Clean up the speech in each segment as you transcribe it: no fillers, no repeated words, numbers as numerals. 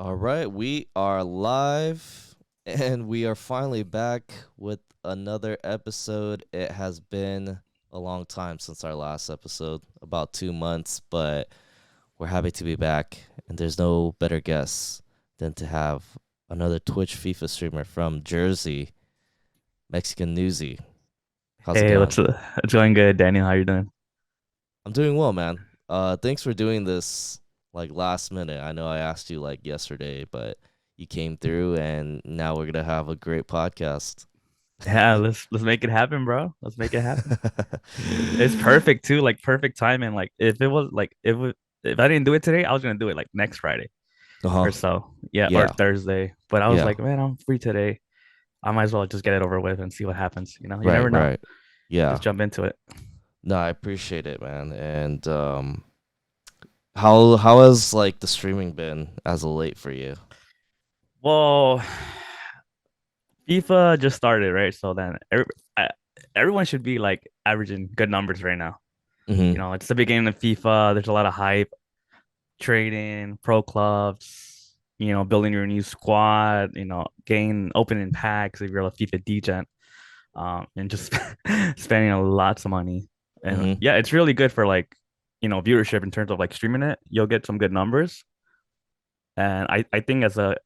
All right, we are live and we are finally back with another episode. It has been a long time since our last episode, about 2 months, but we're happy to be back. And there's no better guest than to have another Twitch FIFA streamer from Jersey, Mexicanuzi. How's it Hey, going? it's going good, Daniel. How you doing? I'm doing well, man. Thanks for doing this like last minute. I know I asked you like yesterday, but you came through, and now we're gonna have a great podcast. Yeah, let's make it happen, bro. Let's make it happen. It's perfect too, like perfect timing. Like if I didn't do it today, I was gonna do it like next Friday Uh-huh. or so. Yeah, or Yeah. Thursday. But I was Yeah. like, man, I'm free today. I might as well just get it over with and see what happens. You Right, never know. right. Yeah. Just jump into it. No, I appreciate it, man. And how has like the streaming been as of late for you? Well, FIFA just started, right? Everyone should be like averaging good numbers right now. Mm-hmm. It's the beginning of FIFA. There's a lot of hype, trading, pro clubs, building your new squad, gain opening packs if you're a FIFA degen, and just spending a lots of money. And Mm-hmm. yeah, it's really good for like, viewership in terms of like streaming it. You'll get some good numbers. And I think as a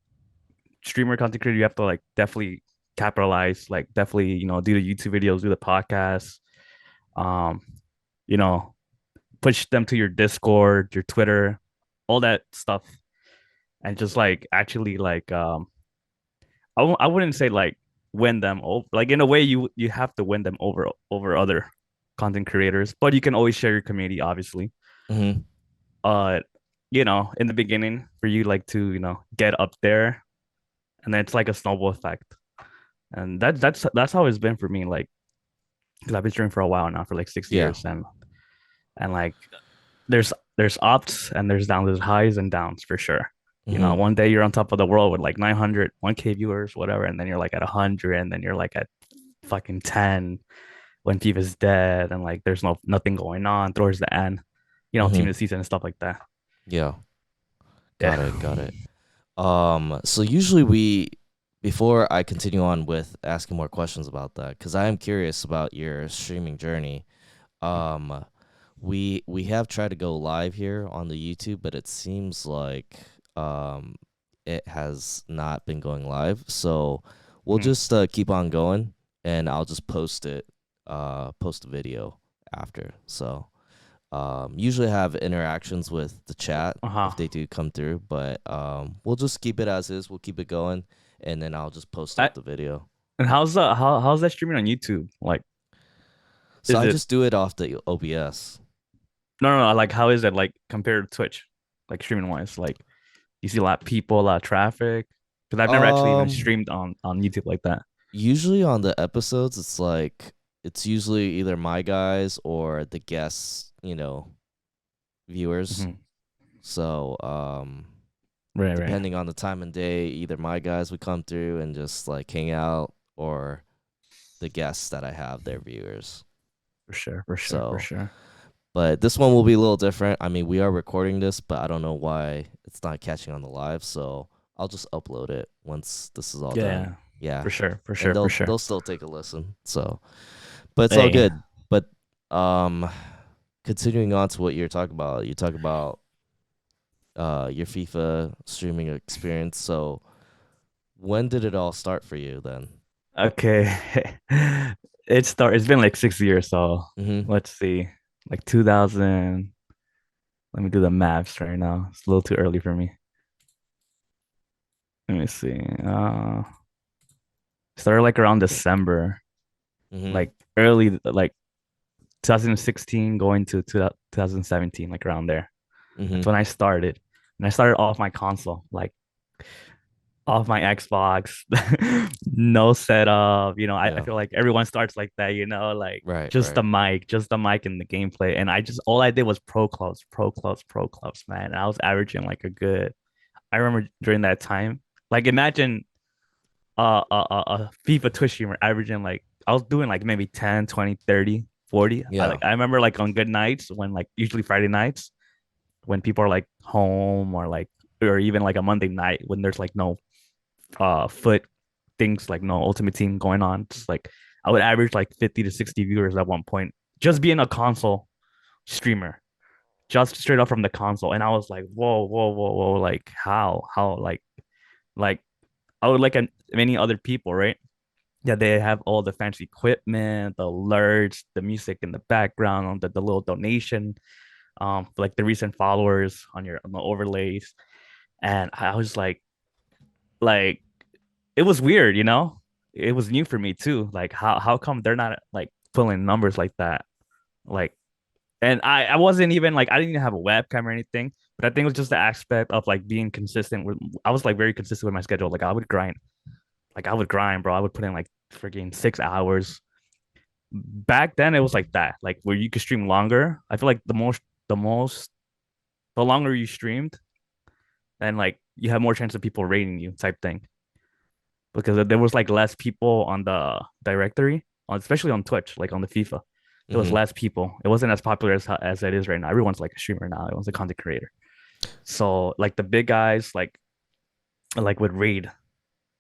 streamer content creator, you have to like definitely capitalize, like definitely, do the YouTube videos, do the podcasts, um, you know, push them to your Discord, your Twitter, all that stuff and just like actually like I wouldn't say like win them over, like in a way you have to win them over other content creators, but you can always share your community obviously. Mm-hmm. uh in the beginning for you like to get up there, and then it's like a snowball effect, and that's how it's been for me, like because I've been streaming for a while now, for like six Yeah. years and like there's ups and there's downs, there's highs and downs for sure. Mm-hmm. One day you're on top of the world with like 900, 1K viewers, whatever, and then you're like at 100, and then you're like at fucking 10 when FIFA's dead, and like there's nothing going on towards the end, team Mm-hmm. of the season and stuff like that. Yeah. Yeah. Got it, got it. So usually before I continue on with asking more questions about that, because I am curious about your streaming journey. Um, we have tried to go live here on the YouTube, but it seems like it has not been going live. So we'll Mhm. just keep on going, and I'll just post a video after. So usually have interactions with the chat Uh-huh. if they do come through, but we'll just keep it as is. We'll keep it going, and then I'll just post I, up the video. and how's that streaming on YouTube? Like, So is I it just do it off the OBS. no, like how is it like compared to Twitch, like streaming wise? Like, you see a lot of people, a lot of traffic? Because I've never actually even Um, streamed on YouTube like that. Usually on the episodes, it's usually either my guys or the guests, viewers. Mhm. So Right, right. depending on the time and day, either my guys would come through and just like hang out, or the guests that I have, their viewers. For sure, for sure, for So, sure. but this one will be a little different. I mean, we are recording this, but I don't know why it's not catching on the live. So I'll just upload it once this is all done. Yeah, Yeah, for sure, for and sure, for they'll sure. still take a listen. So, but it's all Hey, good. But um, continuing on to what you're talking about, you talk about your FIFA streaming experience. So when did it all start for you then? okay. It's been like 6 years, so Mm-hmm. let's see. Like 2000. Let me do the maths right now. It's a little too early for me. Let me see. Started like around December, Mm-hmm. like early, like 2016 going to 2017, like around there. That's Mm-hmm. when I started. And I started off my console, like off my Xbox, no setup. I Yeah. feel like everyone starts like that, like Right. Right. just the mic and the gameplay. And all I did was pro clubs, man. And I was averaging like I remember during that time, like imagine a FIFA Twitch streamer averaging like, I was doing like maybe 10, 20, 30, 40. Yeah. I remember like on good nights when like usually Friday nights when people are like home or like or even like a Monday night when there's like no foot things, like no Ultimate Team going on. Just like I would average like 50 to 60 viewers at one point, just being a console streamer, just straight up from the console. And I was like, whoa, whoa, whoa, whoa, like how, like I would like many other people, right? Yeah, they have all the fancy equipment, the alerts, the music in the background, the little donation, like the recent followers on your on the overlays. And I was like it was weird, you know? It was new for me too. Like how come they're not like pulling numbers like that? Like, and I wasn't even like I didn't even have a webcam or anything, but I think it was just the aspect of like being consistent with I was like very consistent with my schedule. Like I would grind, bro. I would put in like freaking 6 hours. Back then it was like that, like where you could stream longer. I feel like the most the longer you streamed, and like you have more chance of people rating you type thing. Because there was like less people on the directory, especially on Twitch, like on the FIFA. There was Mm-hmm. less people. It wasn't as popular as it is right now. Everyone's like a streamer now. Everyone's a content creator. So like the big guys like would raid,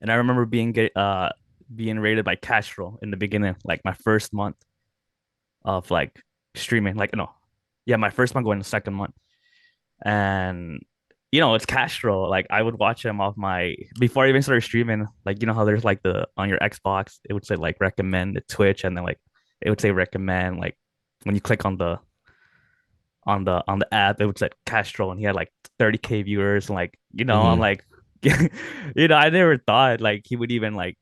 and I remember being rated by Castro in the beginning, like my first month of like streaming. Like no, yeah, my first month going to second month, and it's Castro. Like I would watch him off my before I even started streaming. Like how there's like the on your Xbox, it would say like recommend the Twitch, and then like it would say recommend like when you click on the app, it would say Castro, and he had like 30K viewers. And like I'm Mm-hmm. like, I never thought like he would even like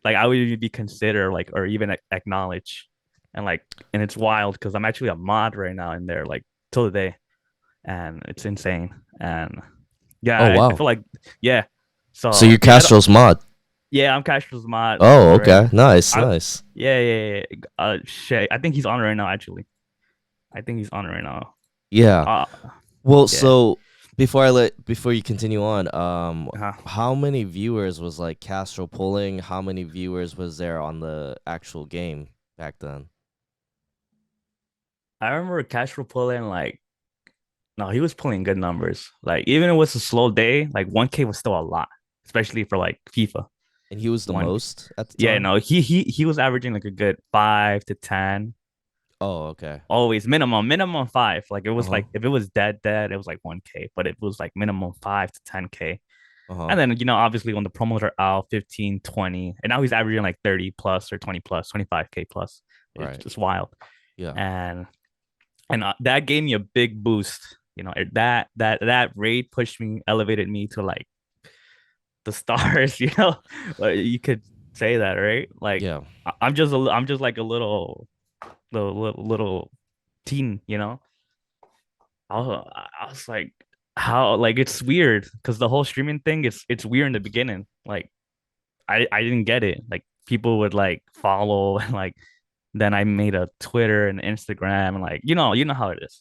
I would even be considered like or even acknowledge, and like and it's wild because I'm actually a mod right now in there like till the day, and it's insane. And yeah, Oh I wow. feel like yeah. So So you're yeah, Castro's mod. yeah, I'm Castro's mod Oh, right okay. now. Nice, I nice. yeah. Shit, I think he's on right now. Actually, I think he's on right now. Yeah. Uh, Well, yeah. so before you continue on, Uh-huh. how many viewers was like Castro pulling? How many viewers was there on the actual game back then? I remember Castro pulling like no, he was pulling good numbers. Like even if it was a slow day, like 1K was still a lot, especially for like FIFA. And he was the One, most at the yeah, time? no, he was averaging like a good 5 to 10. Oh, okay. Always minimum five. Like it was Uh-huh. like if it was dead, it was like 1K, but it was like minimum 5 to 10K. Uh-huh. And then, obviously when the promos are out, 15, 20, and now he's averaging like 30 plus or 20 plus, 25K plus. It's Right. just wild. Yeah. And that gave me a big boost. That raid pushed me, elevated me to like the stars, Like, you could say that, right? Like Yeah. I'm just like a little teen, I was like, how like it's weird because the whole streaming thing it's weird in the beginning. Like I didn't get it. Like people would like follow and like then I made a Twitter and Instagram and like you know how it is.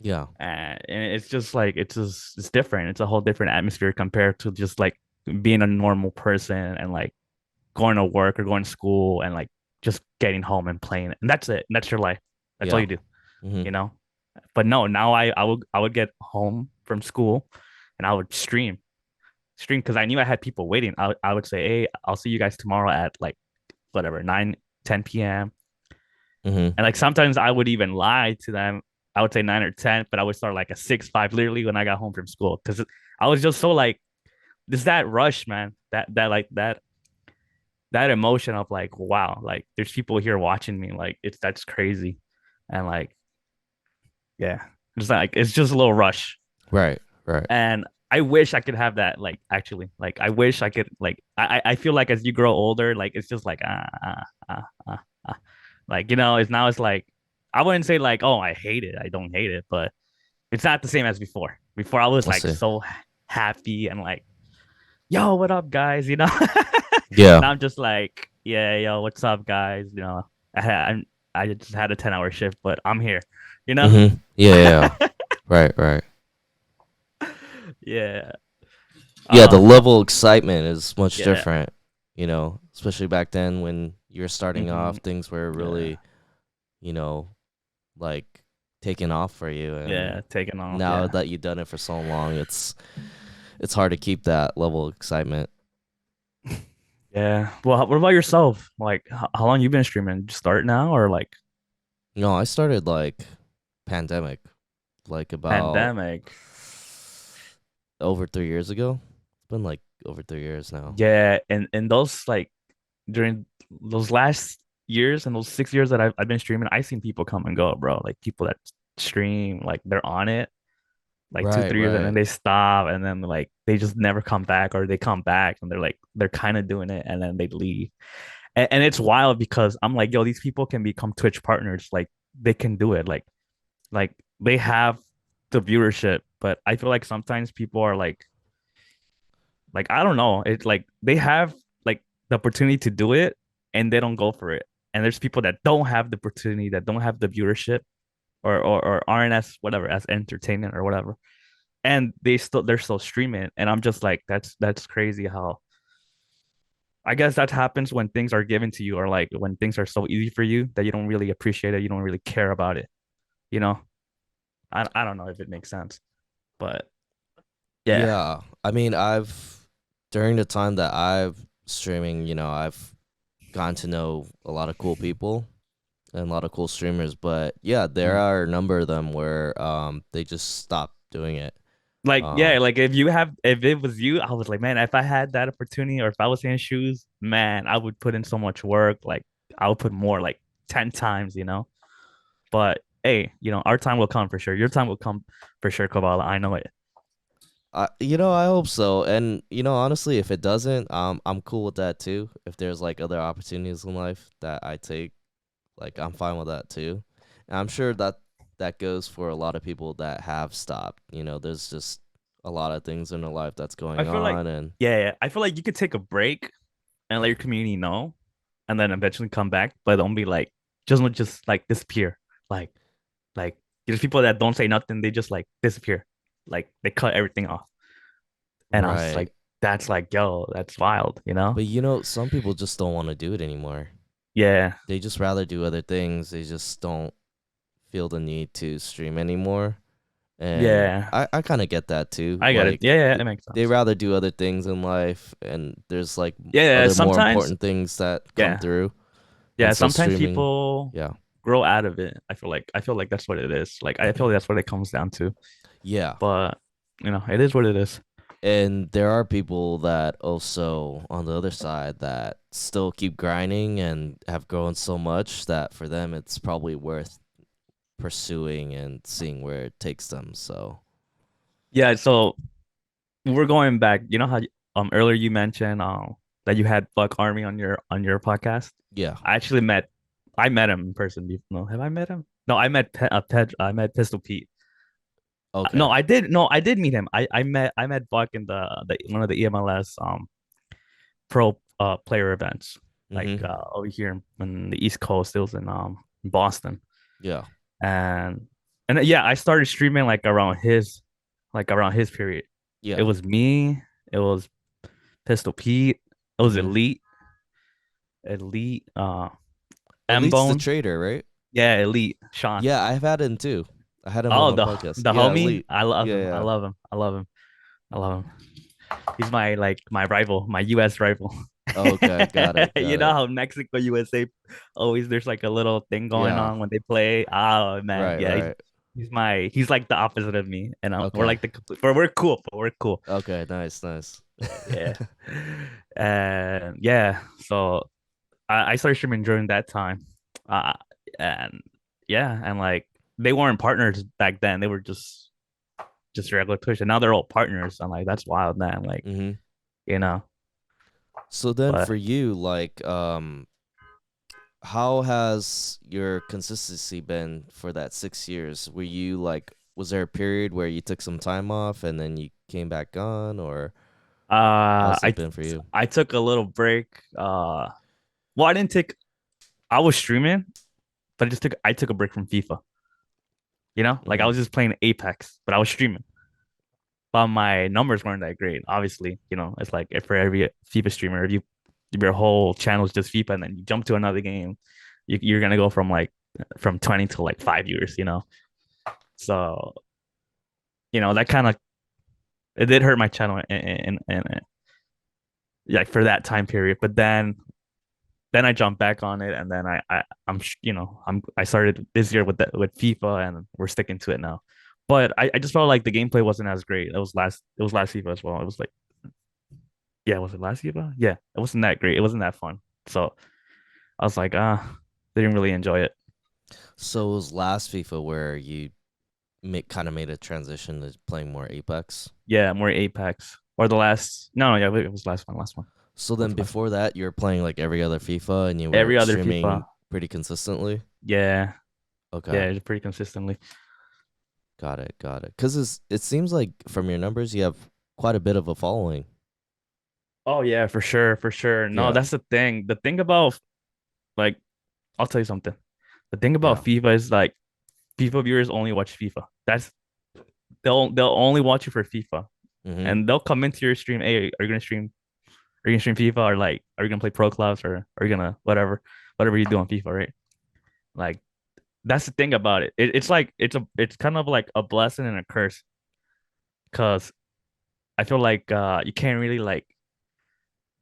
Yeah. And it's just like it's different. It's a whole different atmosphere compared to just like being a normal person and like going to work or going to school and like just getting home and playing. And that's it. And that's your life. That's all Yeah. you do, Mm-hmm. you know? But no, now I would get home from school and I would stream because I knew I had people waiting. I would say, hey, I'll see you guys tomorrow at like whatever 9-10 p.m. Mm-hmm. And like sometimes I would even lie to them. I would say 9 or 10, but I would start like a 6-5 literally when I got home from school because I was just so like this that rush, man. That emotion of like wow, like there's people here watching me. Like that's crazy, and like yeah, it's just a little rush. Right. Right. And I wish I could have that. Like actually, like I wish I could. Like I feel like as you grow older, like it's just like like it's like I wouldn't say like oh I hate it. I don't hate it, but it's not the same as before. Before I was I like see. so happy and like yo what up guys, Yeah. Now I'm just like yeah yo what's up guys, I just had a 10-hour shift, but I'm here, you know. Mm-hmm. Yeah, yeah, yeah. Right, right. Yeah. Yeah, the Uh level of excitement is much yeah. different, especially back then when you're starting off, Hmm. things were Yeah. really, you know, like taking off for you. And Yeah, taking off. now Yeah. that you've done it for so long, it's it's hard to keep that level of excitement. Yeah. Well, what about yourself? Like, how long you been streaming? Just start now or like No, I started like pandemic, like about pandemic? over 3 years ago. It's been like over 3 years now. Yeah, and those like during those last years and those 6 years that I've been streaming, I've seen people come and go, bro. Like people that stream, like they're on it like two, Right, 3 years and then right. they stop and then like they just never come back or they come back and they're like they're kind of doing it and then they leave. And it's wild because I'm like, yo, these people can become Twitch partners. Like they can do it. Like they have the viewership, but I feel like sometimes people are like I don't know. It's like they have like the opportunity to do it and they don't go for it. And there's people that don't have the opportunity, that don't have the viewership or aren't as whatever as entertainment or whatever. And they're still streaming. And I'm just like, that's crazy how I guess that happens when things are given to you or like when things are so easy for you that you don't really appreciate it, you don't really care about it, you know? I don't know if it makes sense. But yeah. Yeah. I mean, during the time that I've streaming, I've gotten to know a lot of cool people and a lot of cool streamers, but yeah, there Mm. are a number of them where they just stop doing it. Like, yeah, Um like if it was you, I was like, man, if I had that opportunity or if I was in his shoes, man, I would put in so much work. Like, I would put more, like 10 times, you know? But hey, our time will come for sure. Your time will come for sure, Koballa. I know it. I hope so. And honestly, if it doesn't, I'm cool with that too. If there's like other opportunities in life that I take, like I'm fine with that too. And I'm sure that that goes for a lot of people that have stopped. There's just a lot of things in their life that's I going feel like, on, and yeah, I feel like you could take a break and let your community know and then eventually come back, but don't be like, just like disappear. Like, like there's people that don't say nothing, they just like disappear. Like they cut everything off. And I was right. like, that's like, yo, that's wild, you know? But some people just don't want to do it anymore. Yeah. They just rather do other things. They just don't feel the need to stream anymore. And Yeah. I kind of get that too. I get it. Like Yeah, yeah, it makes they sense. rather do other things in life, and there's like Yeah, other more sometimes, important things that come yeah. through. Yeah, And so sometimes streaming, people yeah, grow out of it. I feel like that's what it is. Like I feel like that's what it comes down to. yeah. But it is what it is. And there are people that also on the other side that still keep grinding and have grown so much that for them it's probably worth pursuing and seeing where it takes them. So Yeah, so we're going back. You know how earlier you mentioned that you had Buck Army on your podcast? yeah, I met him in person before. No, have I met him? No, I met Pistol Pete. okay, No, I did meet him. I met Buck in the one of the EMLS pro player events like mm-hmm, over here in the East Coast. It was in Boston. yeah, And yeah, I started streaming like around his period. It yeah, was me, it was Pistol Pete, it was mm-hmm. Elite, M Elite's the Bone. trader, right? Yeah, Elite, Sean. Yeah, I've had him too. I had him on Oh, my podcast. the Yeah, homie. Elite. I love Yeah, him. I yeah. love him. I love him. I love him. He's my my rival, my US rival. Okay, got it, You got know it. how Mexico USA always there's like a little thing going Yeah, on when they play. Oh man, right, yeah, right. he's like the opposite of me, and we're Okay, like the complete. We're cool, but we're cool. okay, nice, nice. Yeah, and yeah, so I started streaming during that time, uh, and yeah, and like they weren't partners back then; they were just regular Twitch, and now they're all partners. I'm like, that's wild, man. Like, hmm you know, So then but for you, like, how has your consistency been for that 6 years? Were you like, was there a period where you took some time off and then you came back on, or how's it I been for you? I took a little break. Well, I didn't take. I was streaming, but I took a break from FIFA. You know, like I hmm was just playing Apex, but I was streaming. But my numbers weren't that great. Obviously, it's like if for every FIFA streamer, if your whole channel is just FIFA, and then you jump to another game, you're gonna go from 20 to like 5 years. So that kind of It did hurt my channel and yeah, for that time period. But then I jumped back on it, and then I started this year with with FIFA, and we're sticking to it now. But I just felt like the gameplay wasn't as great. It was last FIFA as well. It was like, yeah, was it last FIFA? Yeah, it wasn't that great. It wasn't that fun. So I was like, didn't really enjoy it. So it was last FIFA where you kind of made a transition to playing more Apex. Yeah, more Apex or the last. No, yeah, it was last one. Last one. So What's then the last before that, you were playing like every other FIFA and you one? were Every other streaming FIFA. pretty consistently. Yeah, Okay, yeah, it's pretty consistently. got it, got it. Because it seems like from your numbers, you have quite a bit of a following. Oh yeah, for sure, for sure. No, Yeah, that's the thing. The thing about like, I'll tell you something. The thing about yeah. FIFA is like FIFA viewers only watch FIFA. They'll only watch you for FIFA, Mm-hmm. and they'll come into your stream. Hey, are you gonna stream? Are you gonna stream FIFA, or like, are you gonna play Pro Clubs, or are you gonna whatever you do on FIFA, right? Like that's the thing about it. It's like it's kind of like a blessing and a curse, because I feel like you can't really like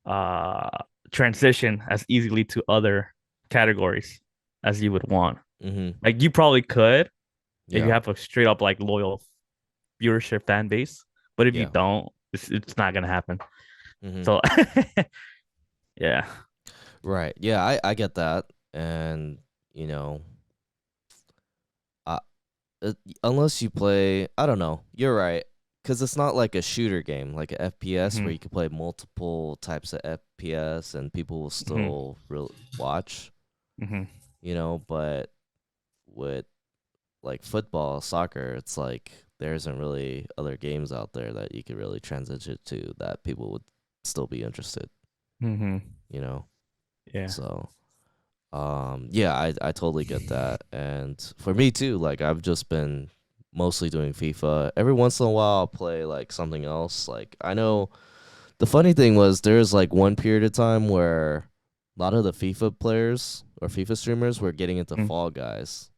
uh transition as easily to other categories as you would want. Mm-hmm. Like you probably could if you Yeah. have a straight up like loyal viewership fan base, but if you Yeah. don't, it's not gonna happen. Mm-hmm. So yeah. Right. Yeah, I get that. And, you know, uh, uh, unless you play, I don't know. You're right. Because it's not like a shooter game, like a FPS where Hmm. you can play multiple types of FPS and people will Hmm. still watch, Hmm. but with like football, soccer, it's like there isn't really other games out there that you could really transition to that people would still be interested, Hmm. you know? Yeah. So, yeah, I totally get that. And for me too, like I've just been mostly doing FIFA. Every once in a while I'll play like something else. Like I know the funny thing was there's like one period of time where a lot of the FIFA players or FIFA streamers were getting into Mhm. Fall Guys,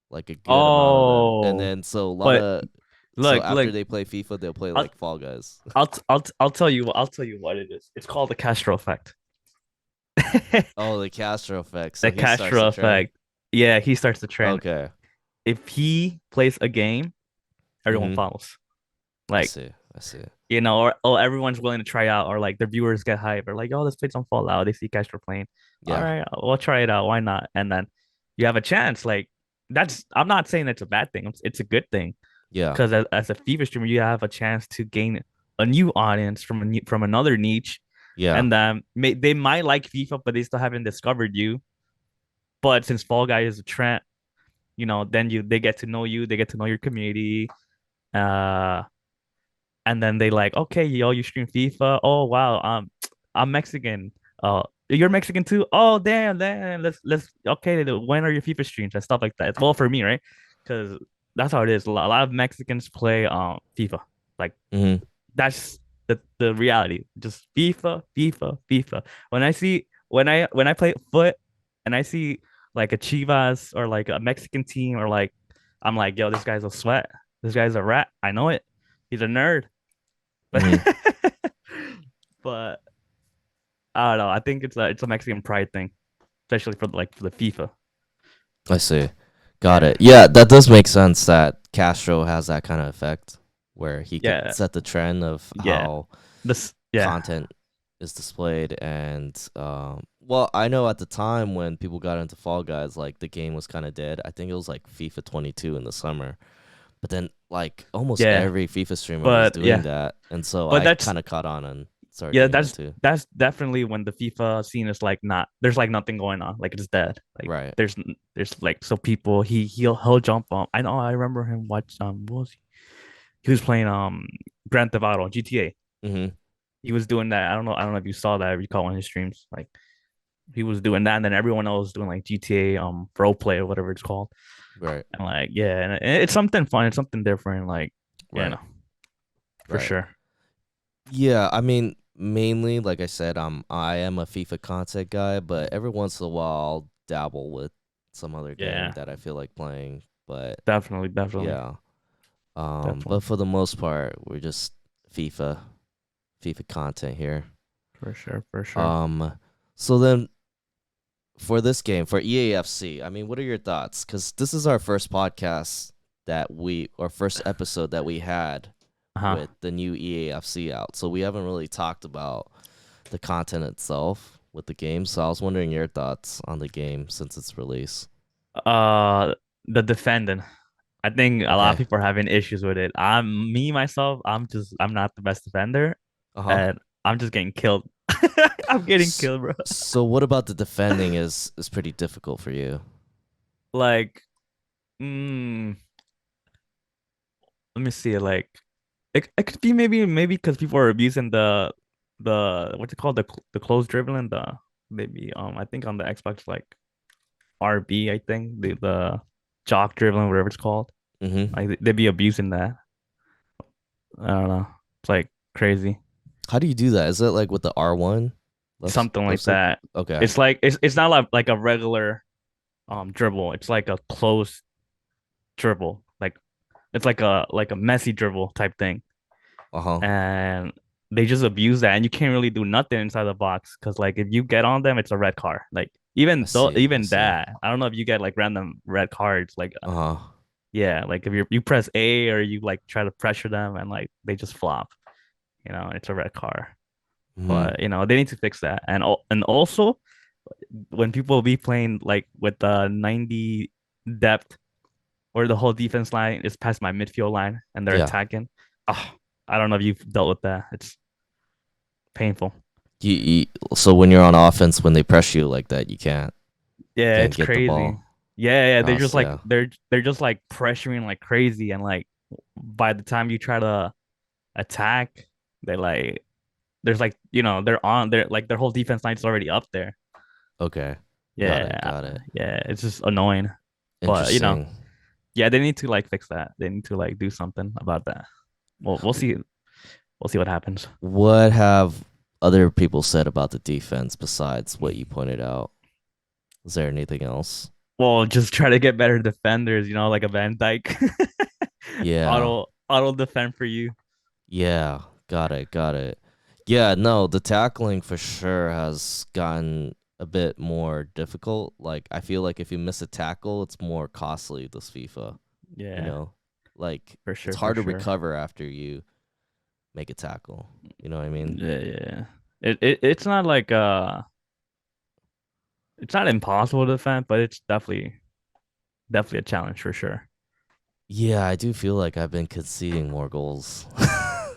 like a good amount of them. And Oh, then but so look, after they play FIFA, they'll play I'll like Fall Guys. I'll tell you what it is. It's called the Castro effect. Oh, the Castro effect. So The he starts Castro the trend. effect. Yeah, he starts the trend. Okay. If he plays a game, everyone Mhm. follows. I Like, see. I see. or everyone's willing to try out, or like their viewers get hype, or like, oh, let's play some Fallout. They see Castro playing. All Yeah. right, we'll try it out. Why not? And then you have a chance. Like, I'm not saying it's a bad thing. It's a good thing, Yeah. because as a FIFA streamer, you have a chance to gain a new audience from another niche, Yeah. and they might like FIFA, but they still haven't discovered you. But since Fall Guy is a trend, then they get to know you, they get to know your community, uh, and then they like, okay, yo, you stream FIFA. Oh wow, I'm Mexican. You're Mexican too. Oh damn. Let's okay. When are your FIFA streams and stuff like that? It's well for me, right? Because that's how it is. A lot of Mexicans play FIFA. Like Mhm. that's the reality. Just FIFA, FIFA, FIFA. When I play foot and I see like a Chivas or like a Mexican team, or like, I'm like, yo, this guy's a sweat. This guy's a rat. I know it. He's a nerd. But Mhm. but I don't know. I think it's a Mexican pride thing, especially for the FIFA. I see. Got Yeah. it. Yeah, that does make sense that Castro has that kind of effect where he could Yeah. set the trend of Yeah. how This yeah. content is displayed and well, I know at the time when people got into Fall Guys, like the game was kind of dead. I think it was like FIFA 22 in the summer. But then like almost Yeah. every FIFA streamer was But doing yeah. that, and so But I that's kind of caught on and started yeah, doing that that's too. that's definitely when the FIFA scene is like not there's like nothing going on. Like it's dead. Like Right. there's like, so people he'll jump on. I know, I remember him watch what was he? He was playing Grand Theft Auto, GTA. Mhm. He was doing that. I don't know if you saw that, if you caught one of his streams. Like he was doing that, and then everyone else was doing like GTA role play or whatever it's called. Right. And like, yeah, and it's something fun, it's something different. Like, yeah, Right. no, for Right. sure. Yeah, I mean, mainly, like I said, I am a FIFA content guy, but every once in a while I'll dabble with some other game Yeah, that I feel like playing. But definitely, definitely, yeah, but definitely. for the most part, we're just FIFA, FIFA content here. For sure, for sure. Um, so then for this game for EAFC, I mean, what are your thoughts? Because this is our first podcast or first episode that we had Uh-huh. with the new EAFC out. So we haven't really talked about the content itself with the game. So I was wondering your thoughts on the game since its release. Uh, the defendant. I think a lot of Okay. people are having issues with it. Myself, I'm not the best defender, Uh huh. and I'm just getting killed. I'm getting killed, bro. So what about the defending is pretty difficult for you? Like, mm, let me see. Like, it could be maybe because people are abusing the what's it called, the close dribbling, the maybe I think on the Xbox, like RB, I think the jock dribbling, whatever it's called. Mm-hmm. Like they'd be abusing that. I don't know. It's like crazy. How do you do that? Is it like with the R1 Something left like stick? that. Okay. It's not like a regular dribble. It's like a close dribble. Like it's like a messy dribble type thing. Uh huh. And they just abuse that, and you can't really do nothing inside the box because like if you get on them, it's a red card. Like I even though see. I even see. that, I don't know if you get like random red cards. Like Uh huh. yeah, like if you press A or you like try to pressure them and like they just flop, it's a red card. Hmm. But they need to fix that. And also when people be playing like with the 90 depth or the whole defense line is past my midfield line and they're Yeah. attacking. Oh, I don't know if you've dealt with that. It's painful. You, so when you're on offense, when they press you like that, Yeah, can't it's get the crazy. ball. Yeah, they're just Us, like yeah. they're just like pressuring like crazy, and like by the time you try to attack, they like there's like they're like their whole defense line's already up there. Okay. Got it. Yeah, Got it. yeah, it's just annoying. But Interesting. yeah, they need to like fix that. They need to like do something about that. Well, we'll see. We'll see what happens. What have other people said about the defense besides what you pointed out? Is there anything else? Well, just try to get better defenders, like a Van Dyke. Yeah. Auto defend for you. Yeah. Got it. Got it. Yeah, no, the tackling for sure has gotten a bit more difficult. Like I feel like if you miss a tackle, it's more costly this FIFA, you Yeah, know? Like for it's sure, for hard to sure. recover after you make a tackle. You know what I mean? Yeah, yeah. It's not like it's not impossible to defend, but it's definitely a challenge for sure. Yeah, I do feel like I've been conceding more goals. I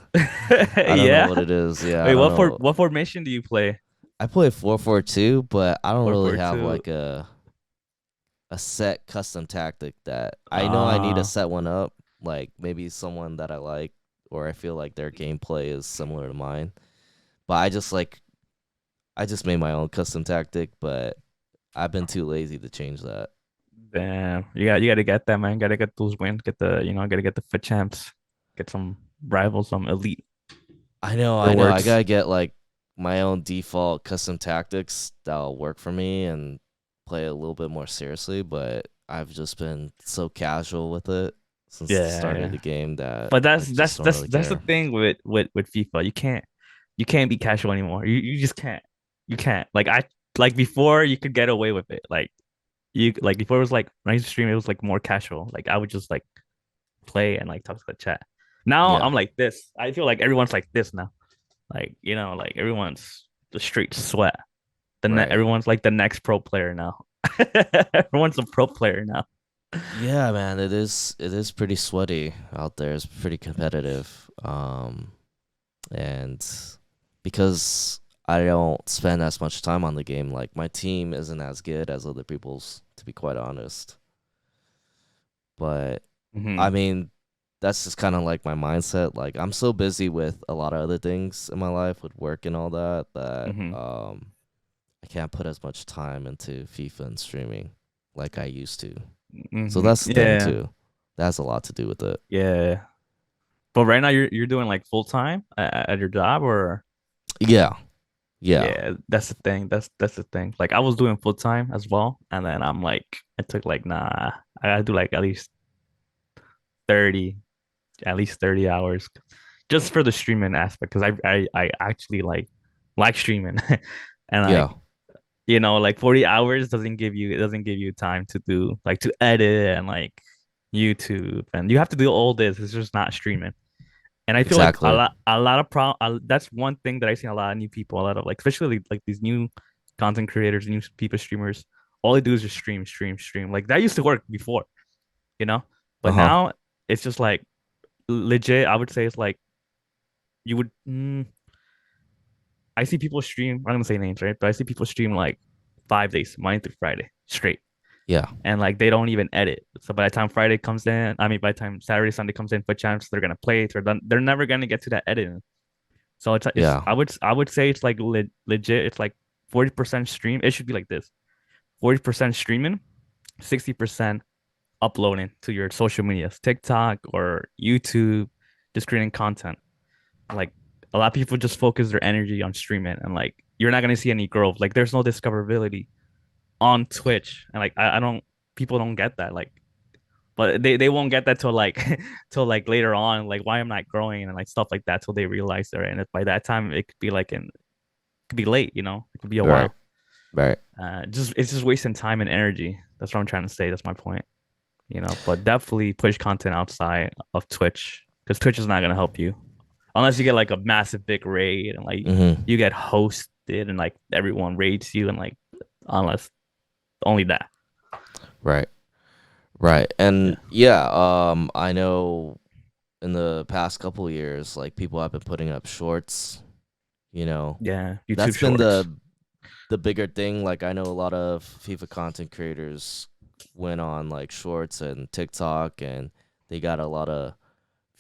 don't know Yeah. what it is. Yeah, I Wait, don't know. what formation do you play? I play 4-4-2, but I don't Four really four have two. like a set custom tactic that I know I need to Uh set one up. Like maybe someone that I like or I feel like their gameplay is similar to mine. But I just made my own custom tactic, but I've been too lazy to change that. Damn. You gotta get that, man. Gotta get those wins. Gotta get the fit champs. Get some rivals, some elite I know. I rewards. gotta get like my own default custom tactics that'll work for me and play a little bit more seriously. But I've just been so casual with it since the Yeah, start of yeah. the game that But I just don't really that's the care. thing with FIFA. You can't be casual anymore. You just can't. You can't. Like before you could get away with it. Like before it was like when I used to stream, it was like more casual. Like I would just like play and like talk to the chat. Now Yeah, I'm like this. I feel like everyone's like this now. Like, like everyone's the street sweat. right. Everyone's like the next pro player now. Everyone's a pro player now. Yeah, man, it is pretty sweaty out there. It's pretty competitive. And because I don't spend as much time on the game, like my team isn't as good as other people's, to be quite honest. But I Hmm. mean, that's just kind of like my mindset. Like I'm so busy with a lot of other things in my life, with work and all that, that Hmm. I can't put as much time into FIFA and streaming like I used to. So Hmm. that's the thing Yeah. too. That has a lot to do with it. Yeah. But right now you're doing like full time at your job, or Yeah, yeah, yeah, that's the thing. That's the thing. Like I was doing full time as well, and then I'm like I took like nah, I gotta do like 30 at least 30 hours. just for the streaming aspect because I actually like streaming and Yeah, like like 40 hours doesn't give you time to do like to edit and like YouTube and you have to do all this. It's just not streaming. And I feel like a exactly. lot a lot of that's one thing that I see a lot of new people, a lot of like especially like these new content creators, new people streamers, all they do is just stream, stream, stream. Like that used to work before, you know? But Uh-huh. now it's just like legit, I would say it's like you would I see people stream, I'm gonna say names, right? But I see people stream like 5 days, Monday through Friday, straight. Yeah, And like they don't even edit. So by the time Friday comes in, I mean by the time Saturday, Sunday comes in for chance, they're gonna play it. They're never gonna get to that editing. So it's yeah, I would say it's like legit. It's like 40% stream. It should be like this: 40% streaming, 60% uploading to your social medias, TikTok or YouTube, just creating content. Like a lot of people just focus their energy on streaming, and like you're not gonna see any growth. Like there's no discoverability on Twitch, and like I don't people don't get that. Like but they won't get that till like till like later on, like why I'm not growing and like stuff like that till they realize it. And by that time it could be like in could be late, it could be a right, while. right. Just it's just wasting time and energy. That's what I'm trying to say. That's my point. But definitely push content outside of Twitch because Twitch is not gonna help you unless you get like a massive big raid and like Mm-hmm. you get hosted and like everyone raids you and like unless only that. Right, right. And Yeah. yeah, I know in the past couple years, like people have been putting up shorts, you know. Yeah. YouTube That's been Shorts. the bigger thing. Like I know a lot of FIFA content creators went on like shorts and TikTok and they got a lot of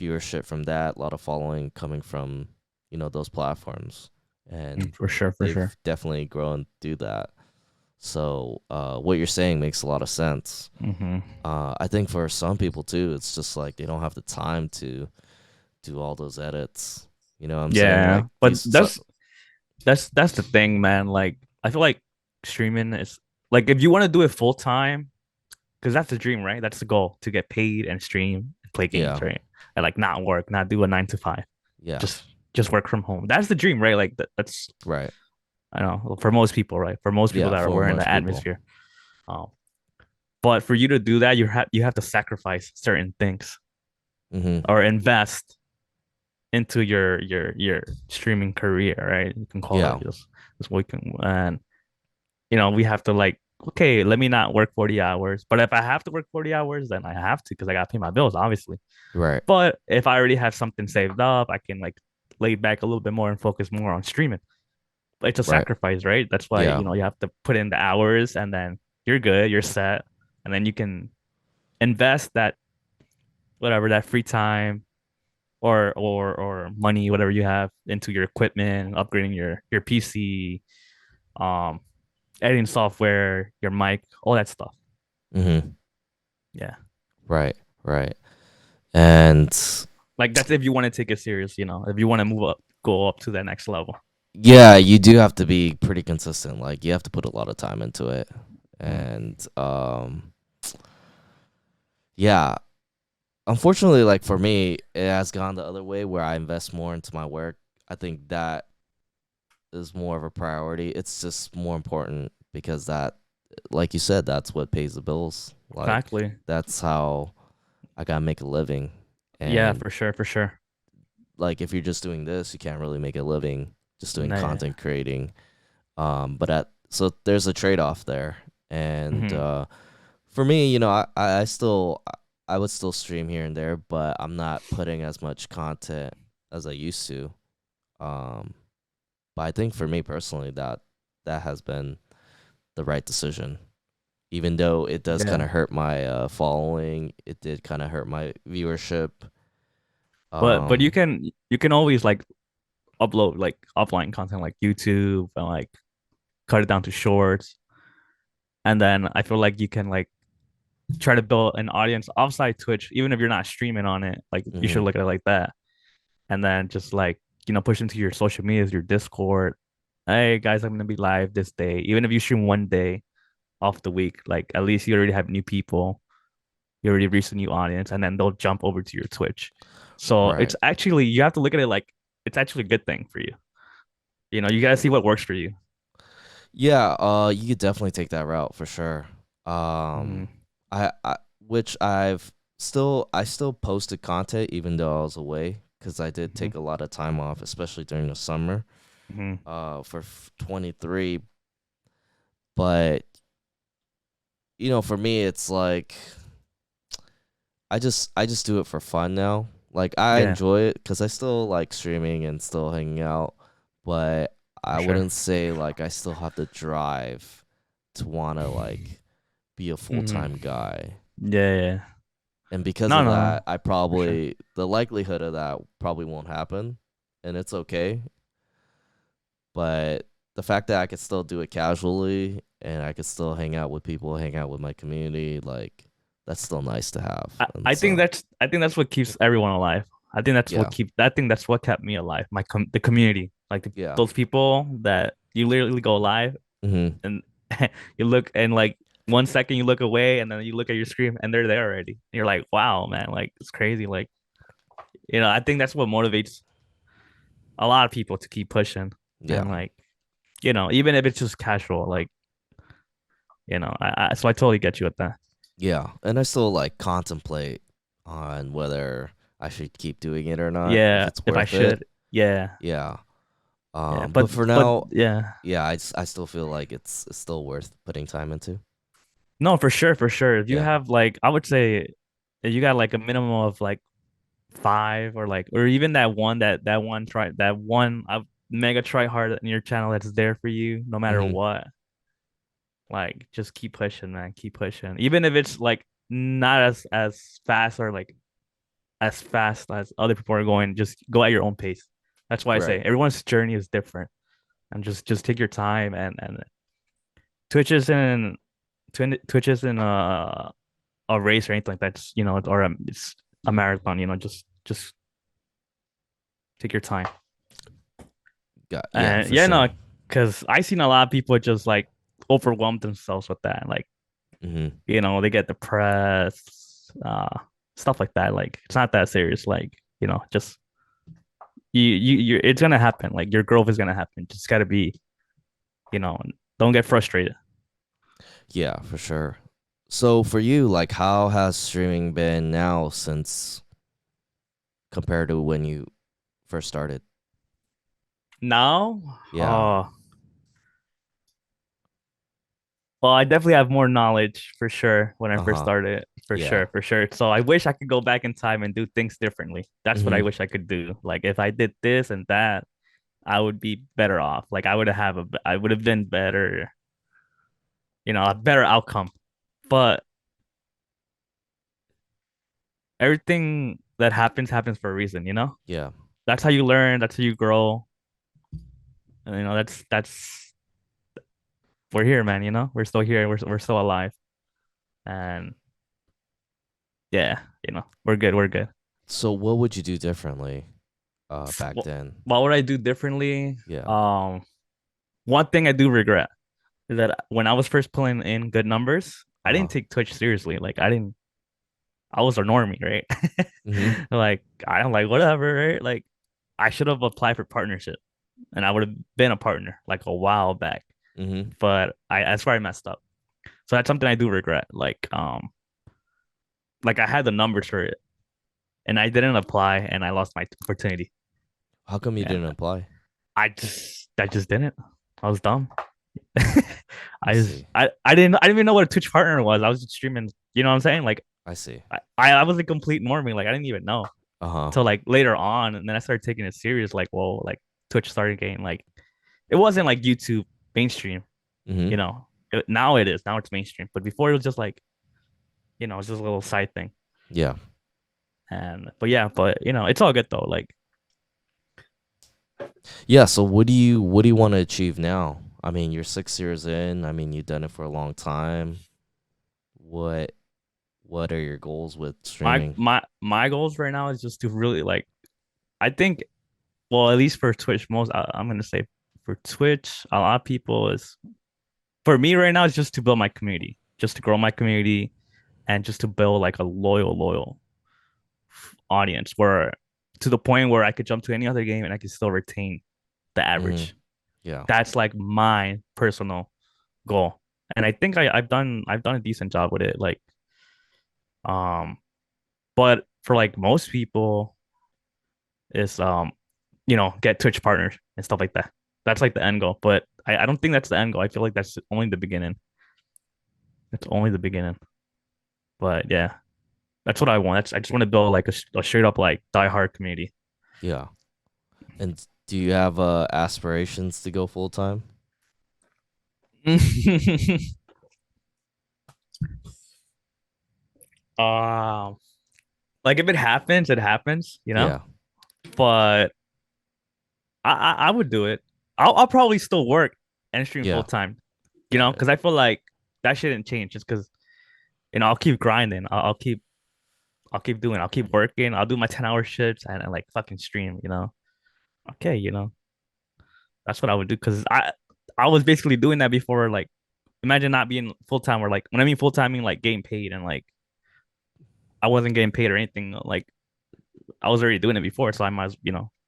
viewership from that, a lot of following coming from, those platforms. And For sure. For they've sure. definitely grown through that. So what you're saying makes a lot of sense. Hmm. I think for some people too, it's just like they don't have the time to do all those edits. You know what I'm saying? Yeah, Like but these. So, that's the thing, man. Like I feel like streaming is like if you want to do it full time, because that's the dream, right? That's the goal to get paid and stream and play games, yeah, right? And like not work, not do a 9 to 5, yeah, just just work from home. That's the dream, right? Like that's right, I don't know for most people, right? For most people yeah. that are For we're in the most people. atmosphere. Um, but for you to do that, you have to sacrifice certain things Mm-hmm. or invest into your streaming career, right? You can call it Yeah, just working and we have to like, okay, let me not work 40 hours. But if I have to work 40 hours, then I have to because I got to pay my bills, obviously. right, But if I already have something saved up, I can like lay back a little bit more and focus more on streaming. But it's a right. sacrifice, right? That's why, Yeah. you have to put in the hours and then you're good, you're set. And then you can invest that, whatever, that free time or money, whatever you have into your equipment, upgrading your PC, um, editing software, your mic, all that stuff. Mm-hmm. Yeah. Right, right. And Like that's if you want to take it serious, if you want to move up, go up to that next level. yeah, you do have to be pretty consistent. Like you have to put a lot of time into it. Mm. And yeah, unfortunately, like for me, it has gone the other way where I invest more into my work. I think that is more of a priority. It's just more important because that, like you said, that's what pays the bills. Like Exactly. that's how I gotta make a living. Yeah, And for sure, for sure. like if you're just doing this, you can't really make a living just doing Nah, yeah. content creating. But so there's a trade off there. And Hmm. for me, I still I would still stream here and there, but I'm not putting as much content as I used to. Um, but I think for me personally, that has been the right decision. Even though it does kind Yeah. of hurt my following, it did kind of hurt my viewership. But you Um, can you can always like upload like offline content like YouTube and like cut it down to shorts. And then I feel like you can like try to build an audience offside Twitch, even if you're not streaming on it. Like you should mhm, look at it like that. And then just like, push into your social medias, your Discord. Hey guys, I'm gonna be live this day. Even if you stream one day off the week, like at least you already have new people. You already reached a new audience, and then they'll jump over to your Twitch. So it's Right. actually you have to look at it like it's actually a good thing for you. You gotta see what works for you. Yeah, you could definitely take that route for sure. Mm-hmm. Um, I which I still posted content even though I was away because I did Mm-hmm. take a lot of time off, especially during the summer. Mm-hmm. For 23, but for me, it's like I just do it for fun now. Like I Yeah, enjoy it because I still like streaming and still hanging out, but for I sure. wouldn't say like I still have the drive to wanna like be a full Mm-hmm. time guy. Yeah, yeah. And because No, of no, that, I for sure. probably the likelihood of that probably won't happen, and it's okay. But the fact that I could still do it casually and I could still hang out with people, hang out with my community, like that's still nice to have. I, And I think so, that's what keeps everyone alive. yeah, I think that's what kept me alive. The community, like yeah, those people that you literally go live hmm, and you look and like 1 second you look away and then you look at your screen and they're there already. And you're like, wow, man, like it's crazy. Like, I think that's what motivates a lot of people to keep pushing. yeah, And like, even if it's just casual, like, so I totally get you with that. yeah. And I still like contemplate on whether I should keep doing it or not, if Yeah, it's if I worth it. should. Yeah. Yeah. Yeah. But for But now, yeah. yeah, I still feel like it's still worth putting time into. No, for sure, for sure. If you Yeah. have like, I would say if you got like a minimum of like five or even that one mega try hard in your channel that's there for you no matter Hmm. what. Like just keep pushing, man. Keep pushing. Even if it's like not as fast or like as fast as other people are going, just go at your own pace. That's why I say Right. everyone's journey is different. And just take your time and Twitch isn't Twitch isn't a race or anything like that. It's a marathon. Just take your time. Yeah, And for yeah, sure. no, because I seen a lot of people just like overwhelm themselves with that. Like, Hmm. they get depressed, stuff like that. Like, it's not that serious. Like, just it's gonna happen. Like, your growth is gonna happen. Just gotta be, you know, don't get frustrated. Yeah, for sure. So for you, like, how has streaming been now since compared to when you first started? Now, Yeah. well, I definitely have more knowledge for sure when I Uh first huh. started. For Yeah. sure, for sure. So I wish I could go back in time and do things differently. That's what I Hmm. wish I could do. Like if I did this and that, I would be better off. Like I would have been better, a better outcome. But everything that happens for a reason, you know? Yeah. That's how you learn, that's how you grow. And, that's we're here, man, you know? We're still here. We're still alive. And yeah, we're good. We're good. So what would you do differently back What, then? what would I do differently? Yeah. One thing I do regret is that when I was first pulling in good numbers, I Uh-huh. didn't take Twitch seriously. Like I was a normie, right? Mhm. Like I'm like whatever, right? Like I should have applied for partnership, and I would have been a partner like a while back. Mhm. But that's where I messed up. So that's something I do regret. Like I had the numbers for it, and I didn't apply, and I lost my opportunity. How come you And didn't apply? I just didn't. I was dumb. I see. I didn't even know what a Twitch partner was. I was just streaming. You know what I'm saying? Like I see. I was a complete normie. Like I didn't even know Uh-huh. until like later on, and then I started taking it serious. Like whoa, like Twitch started getting like it wasn't like YouTube mainstream. Mhm. Now it is. Now it's mainstream. But before it was just like it's just a little side thing. Yeah. And but yeah, but it's all good though. Like Yeah, so what do you want to achieve now? I mean, you're 6 years in. I mean, you've done it for a long time. What what are your goals with my streaming? my my goals right now is just to really like I think well at least for Twitch I'm gonna say for Twitch a lot of people is for me right now is just to build my community, just to grow my community and just to build like a loyal audience where to the point where I could jump to any other game and I could still retain the Mm-hmm. average. Yeah. That's like my personal goal. And I think I've done a decent job with it. Like um but for like most people is get Twitch partners and stuff like that. That's like the end goal. But I don't think that's the end goal. I feel like that's only the beginning. It's only the beginning. But yeah, that's what I want. I just want to build like a straight up like diehard community. Yeah. And do you have aspirations to go full time? um, like if it happens, it happens, you know. Yeah. But I would do it. I'll probably still work and stream full Yeah. time, Got it. because I feel like that shouldn't change. Just because I'll keep grinding. I'll keep doing. I'll keep working. I'll do my 10-hour shifts and like fucking stream. Okay, that's what I would do because I was basically doing that before. Like, imagine not being full time or like when I mean full time, I mean like getting paid and like I wasn't getting paid or anything. Like I was already doing it before, so I might,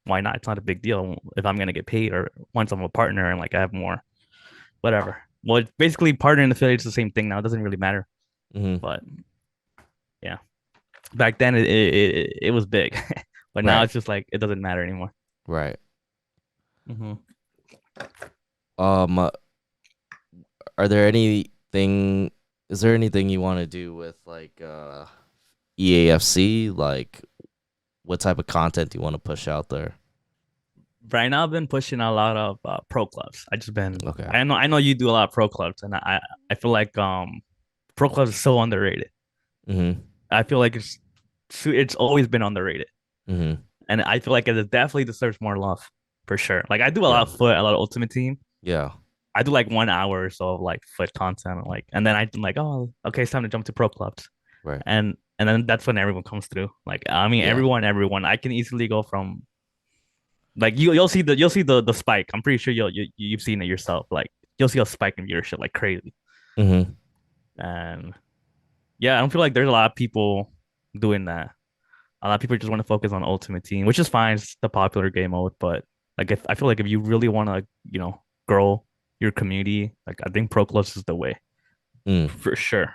why not? It's not a big deal if I'm gonna get paid or once I'm a partner and like I have more, whatever. Well, it's basically partner and affiliate is the same thing now. It doesn't really matter. Mm-hmm. But yeah, back then it was big, but now Right. it's just like it doesn't matter anymore. Right. Mm-hmm. Um, uh, are there anything? Is there anything you want to do with like EAFC? Like, what type of content do you want to push out there? Right now, I've been pushing a lot of pro clubs. I just been. Okay. I know you do a lot of pro clubs, and I feel like pro clubs is so underrated. Mm-hmm. I feel like it's always been underrated, Mm-hmm. and I feel like it definitely deserves more love for sure. Like I do a lot Yeah. of foot, a lot of Ultimate Team. Yeah. I do like 1 hour or so of like foot content, like, and then I'm like, oh, okay, it's time to jump to pro clubs, Right. and then that's when everyone comes through. Like I mean, Yeah. everyone. I can easily go from like you'll see the spike. I'm pretty sure you've seen it yourself. Like you'll see a spike in viewership like crazy, Mm-hmm. and yeah, I don't feel like there's a lot of people doing that. A lot of people just want to focus on Ultimate Team, which is fine. It's the popular game mode, but like if I feel like if you really want to, grow your community, like I think Pro Clubs is the way Mm. for sure.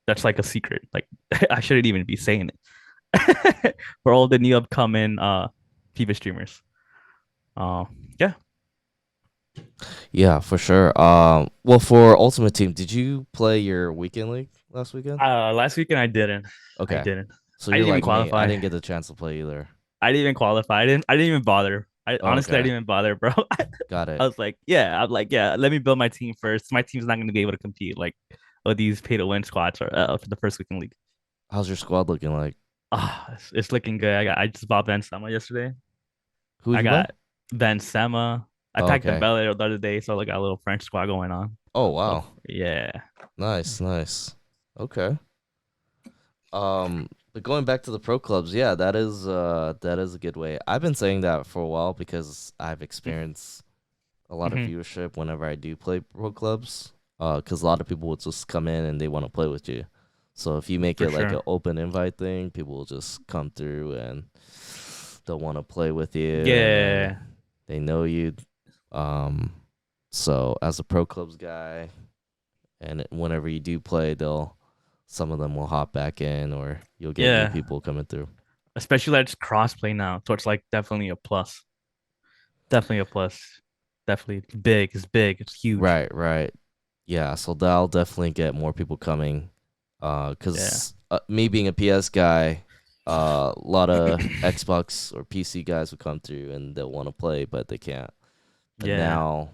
That's like a secret. Like I shouldn't even be saying it for all the new upcoming FIFA streamers. Uh, yeah. Yeah, for sure. Well, for Ultimate Team, did you play your weekend league last weekend? Last weekend I didn't. I Okay. didn't. So I you're didn't even like me. I qualify. didn't get the chance to play either. I didn't even qualify. I didn't even bother. I Oh, honestly I okay. didn't even bother, bro. Got I it. was like, yeah, I'm like, yeah, let me build my team first. My team's not going to be able to compete like with these pay to win squads or for the first weekend league. How's your squad looking like? It's looking good. I just bought Ben Sema yesterday. Who'd I you buy? got Ben Sema. I Oh, packed the okay. belly the other day, so I got a little French squad going on. Oh, So wow. yeah. Nice, nice. Okay. But going back to the pro clubs, yeah, that is a good way. I've been saying that for a while because I've experienced a lot of Mm-hmm. viewership whenever I do play pro clubs. Because a lot of people will just come in and they want to play with you. So if you make For it like sure. an open invite thing, people will just come through and they'll want to play with you, and then Yeah. they know you. Um, so as a pro clubs guy, and whenever you do play, some of them will hop back in, or you'll get new Yeah. people coming through. Especially that it's crossplay now. So it's like definitely a plus. Definitely a plus. Definitely big. It's big. It's huge. Right, right. Yeah, so that'll definitely get more people coming. Yeah. Cause me being a PS guy, a lot of Xbox or PC guys will come through and they'll want to play, but they can't. But Yeah.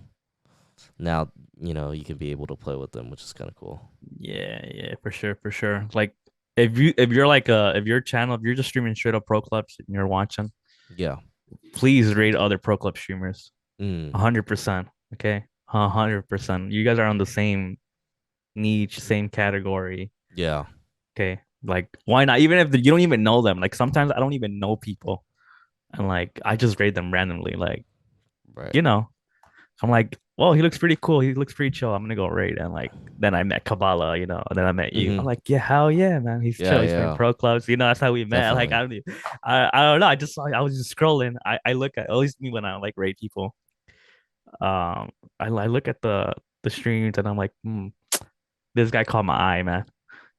now you can be able to play with them, which is kind of cool. Yeah. Yeah. For sure. For sure. Like if your channel, if you're just streaming straight up pro clubs and you're watching, Yeah. please rate other pro club streamers. Mm. 100%. Okay. 100%. You guys are on the same niche, same category. Yeah. Okay. Like, why not? Even if you don't even know them. Like, sometimes I don't even know people. And like, I just rate them randomly. Like, Right. you know, I'm like, well, he looks pretty cool. He looks pretty chill. I'm gonna go raid. And like then I met Kabbalah, and then I met you. I'm Mm-hmm. like, yeah, hell yeah, man. He's Yeah, chill. He's playing yeah, pro clubs. That's how we met. Like definitely. I don't know. I just saw I was just scrolling. I look at least me when I like raid people. I look at the streams and I'm like, this guy caught my eye, man.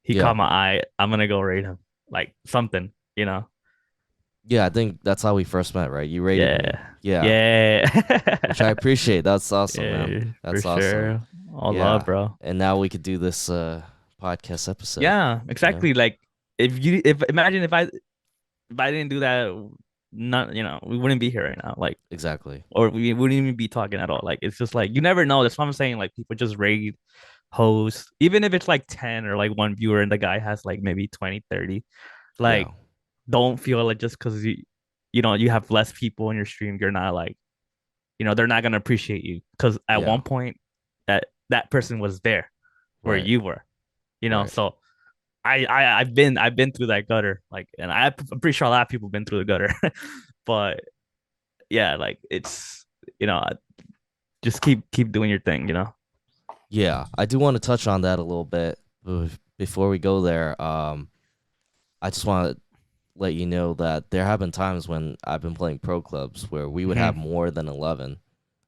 He Yeah, caught my eye. I'm gonna go raid him. Like something. yeah. I think that's how we first met, right? You rated me. Yeah. Yeah, which I Yeah. appreciate. That's awesome, man. Yeah, for That's awesome. sure. All love, Yeah, bro. and now we could do this podcast episode. Yeah, You know, exactly. Like if imagine if I didn't do that, not we wouldn't be here right now. Like exactly. or we wouldn't even be talking at all. Like it's just like you never know. That's what I'm saying. Like people just raid hosts, even if it's like 10 or like one viewer and the guy has like maybe 20, 30. Yeah, Like don't feel like just because you have less people in your stream, you're not like, they're not gonna appreciate you. Because at yeah. one point that person was there where Right, you were, right. so I've been through that gutter, like, and I'm pretty sure a lot of people have been through the gutter. But yeah, like it's you know just keep doing your thing. Yeah, I do want to touch on that a little bit before we go there. I just want to let you know that there have been times when I've been playing pro clubs where we would have Hmm. more than 11.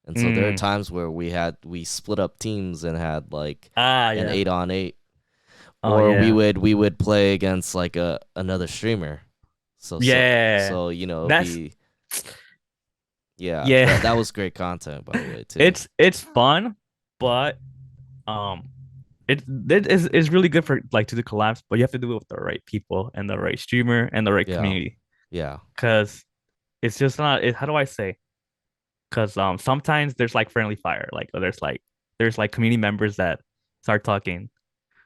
And so there are Mm. times where we split up teams and had like Ah, an yeah. 8 on 8, Oh or we yeah. would we would play against like a another streamer. Yeah. So it'd That's be, yeah, that yeah. was great content, by the way, too. It's fun, but um it's really good for like to do collabs, but you have to do it with the right people and the right streamer and the right Yeah. community. Yeah. Cause it's just not how do I say? Cause sometimes there's like friendly fire. Like there's like community members that start talking.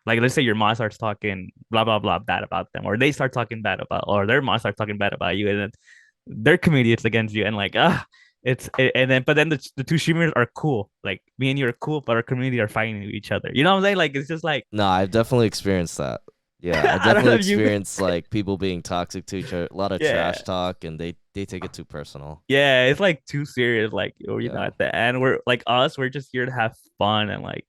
Like let's say your mom starts talking blah blah blah bad about them, or they start talking bad about, or their mom starts talking bad about you, and then their community is against you, and like and then but then the two streamers are cool. Like me and you are cool, but our community are fighting each other. You know what I'm saying? Like it's just like No, I've definitely experienced that. Yeah, I I don't know definitely if you experienced like people being toxic to each other, a lot of yeah. trash talk, and they take it too personal. Yeah, it's like too serious. Like, Yeah. at the end, we're like we're just here to have fun and like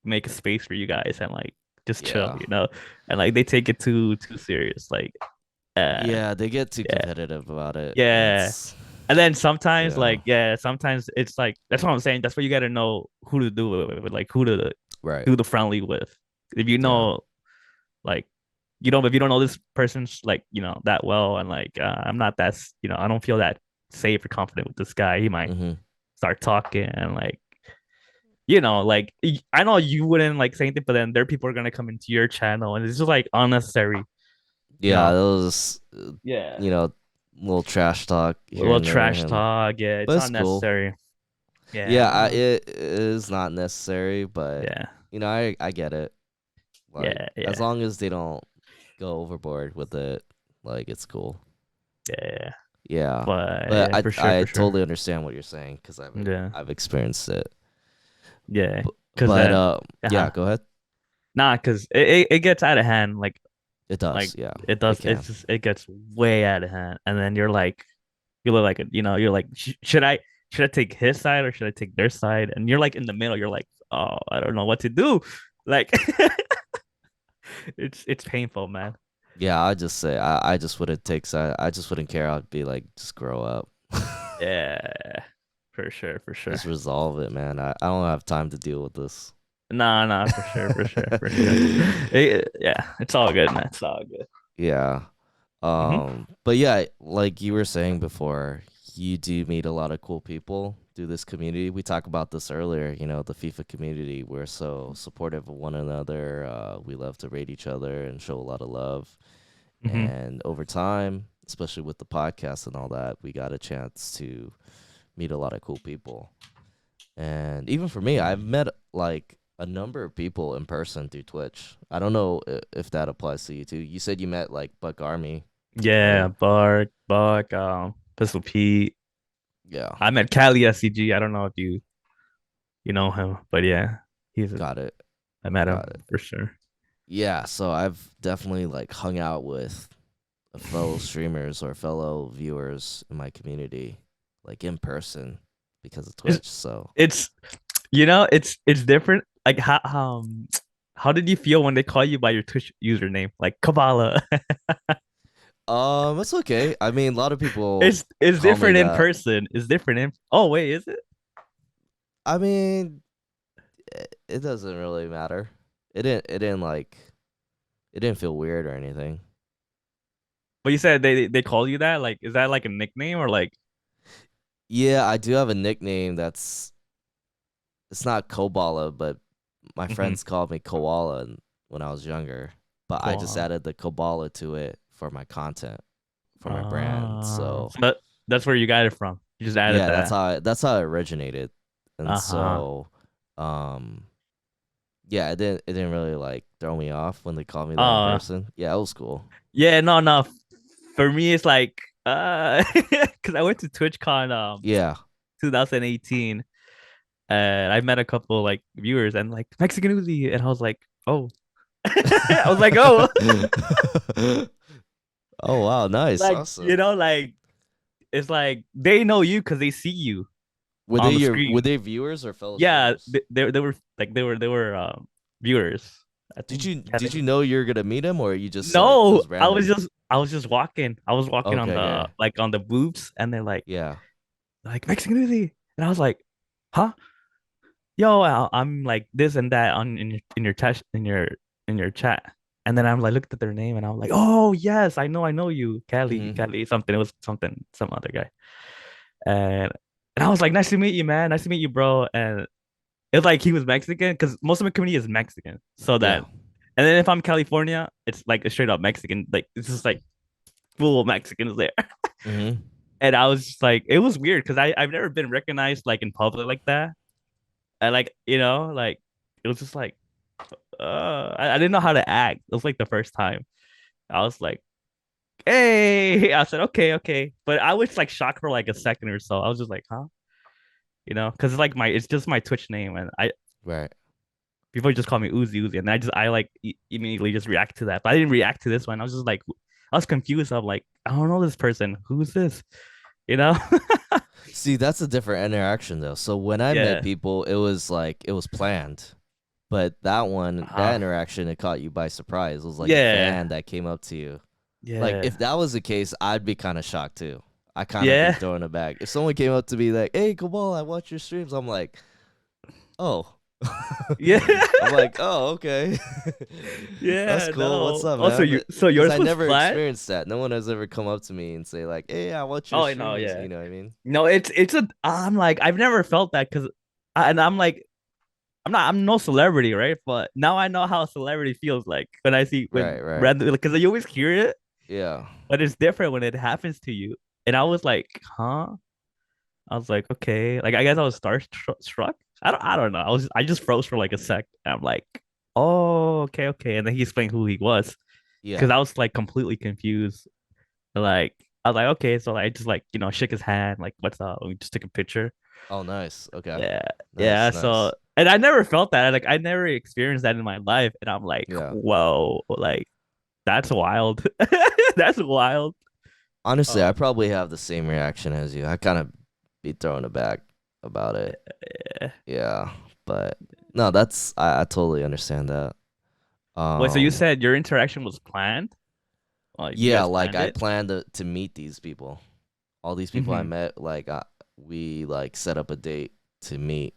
make a space for you guys and like just Yeah. chill. And like they take it too serious. Like, uh, Yeah, they get too yeah, competitive about it, and yeah. it's And then sometimes, yeah. like, yeah, sometimes it's like that's what I'm saying. That's why you got to know who to do it with, like who to Right. do the friendly with. If you Yeah. know, like, if you don't know this person's like that well, and like I'm not I don't feel that safe or confident with this guy. He might Mhm. start talking and like like I know you wouldn't like say anything, but then there are people are gonna come into your channel and it's just like unnecessary, you Yeah, know. those Yeah. you know, little trash talk A here little and there, trash and talk. Yeah, it's but not it's cool. necessary. Yeah, Yeah, no. it is not necessary, but Yeah. I get it. Like, Yeah, as yeah, long as they don't go overboard with it, like, it's cool. yeah. Yeah, But but yeah, for sure, I for sure. totally understand what you're saying because Yeah, I've experienced it. yeah. Cause But then, yeah, go ahead. nah, cause it gets out of hand. It Like does, yeah, it it does. It's can. just it gets way out of hand, and then you look like you're like, should I take his side or should I take their side? And you're like in the middle. You're like, oh, I don't know what to do. Like, it's painful, man. Yeah, I just say I just wouldn't take side. I just wouldn't care. I'd be like, just grow up. Yeah, for sure, for sure. Just resolve it, man. I don't have time to deal with this. Nah, nah, for sure, for sure, for sure. Yeah, it's all good, man. It's all good. Yeah. Hmm. But yeah, like you were saying before, you do meet a lot of cool people through this community. We talked about this earlier, the FIFA community. We're so supportive of one another. We love to rate each other and show a lot of love. Hmm. And over time, especially with the podcast and all that, we got a chance to meet a lot of cool people. And even for me, I've met like a number of people in person through Twitch. I don't know if that applies to you too. You said you met like Buck Army, Yeah, right? Buck, Pistol Pete. Yeah, I met Cali SCG. I don't know if you know him, but yeah, he's a, got it. I met Got him it. for sure. Yeah, so I've definitely like hung out with fellow streamers or fellow viewers in my community, like in person. because of It's Twitch. So it's it's different. Like how did you feel when they call you by your Twitch username, like Kabbalah? it's okay. I mean, a lot of people It's call me different in that. person. It's different in. Oh wait, is it? I mean, it doesn't really matter. It didn't feel weird or anything. But you said they call you that. Like, is that like a nickname or like? Yeah, I do have a nickname that's it's not Koballa, but my Mhm. friends called me Koala when I was younger. But I just Cool. added the Koballa to it for my content, for my brand. So So that's where you got it from. You just added yeah, that. that's how it originated. And Uh-huh. so um yeah, it didn't really like throw me off when they called me that in Uh person. Yeah, it was cool. yeah, no, no. For me it's like because I went to TwitchCon Yeah. 2018 and I met a couple like viewers and like Mexicanuzi and I was like, oh. I was like, oh, Oh wow, nice. like Awesome. like it's like they know you because they see you on the Were screen. they viewers or fellow Yeah, streamers? they were like they were viewers. I think Did Kelly. you know you were gonna meet him or you just like it No, was random? I was just walking. I was walking on Okay, the okay. like on the booths, and they're Yeah. like Mexicanuzi, and I was like, huh, yo, I'm like this and that on in your test in your chat, and then I'm like looked at their name, and I'm like, oh yes, I know you, Hmm. Kelly something. It was something some other guy, and I was like, nice to meet you, man. Nice to meet you, bro. And it's like he was Mexican because most of my community is Mexican. So Yeah. that, and then if I'm California, it's like a straight up Mexican. Like it's just like full Mexicans there. Hmm. And I was just like, it was weird because I've never been recognized like in public like that. And like, like it was just like, I didn't know how to act. It was like the first time. I was like, hey, I said, okay, okay. But I was like shocked for like a second or so. I was just like, huh? Because it's like it's just my Twitch name. And Right. people just call me Uzi Uzi, and I like immediately just react to that. But I didn't react to this one. I was just like, I was confused. I'm like, I don't know this person. Who's this? You know? See, that's a different interaction though. So when I met Yeah. people, it was like it was planned. But that Uh, interaction, it caught you by surprise. It was like a yeah. fan that came up to you. Like if Yeah. that was the case, I'd be kind of shocked too. I kind of be Yeah. thrown aback. If someone came up to me like, "Hey, Kabal, I watch your streams," I'm like, "Oh." Yeah. I'm like, "Oh, okay." That's Yeah. cool. What's No. up, Also, man? so Because yours I was never flat. experienced that. No one has ever come up to me and say like, "Hey, I watch your Oh no. streams." Yeah. You know what I mean? No, it's a. I'm like I've never felt that because, and I'm like I'm no celebrity, right? But now I know how a celebrity feels like when I see Right, when right. random because you always hear it, Yeah. but it's different when it happens to you. And I was like, huh? I was like, okay. Like I guess I was starstruck. I don't know. I just froze for like a sec. And I'm like, oh, okay, okay. And then he explained who he was because Yeah. I was like completely confused. Like I was like, okay, so I just like shook his hand, like what's up? We just took a picture. Oh, nice. Okay. Yeah, Nice, yeah. So nice. and I never felt that. Like I never experienced that in my life, and I'm like, Yeah. whoa, like that's wild. That's wild. Honestly, I Um, probably have the same reaction as you. I kind of be thrown aback about it. yeah. Yeah. But no, I totally understand that. Wait, so you Um said your interaction was planned? Like you yeah, guys like planned I it? planned to meet these people. All these people I Hmm. met, like we like set up a date to meet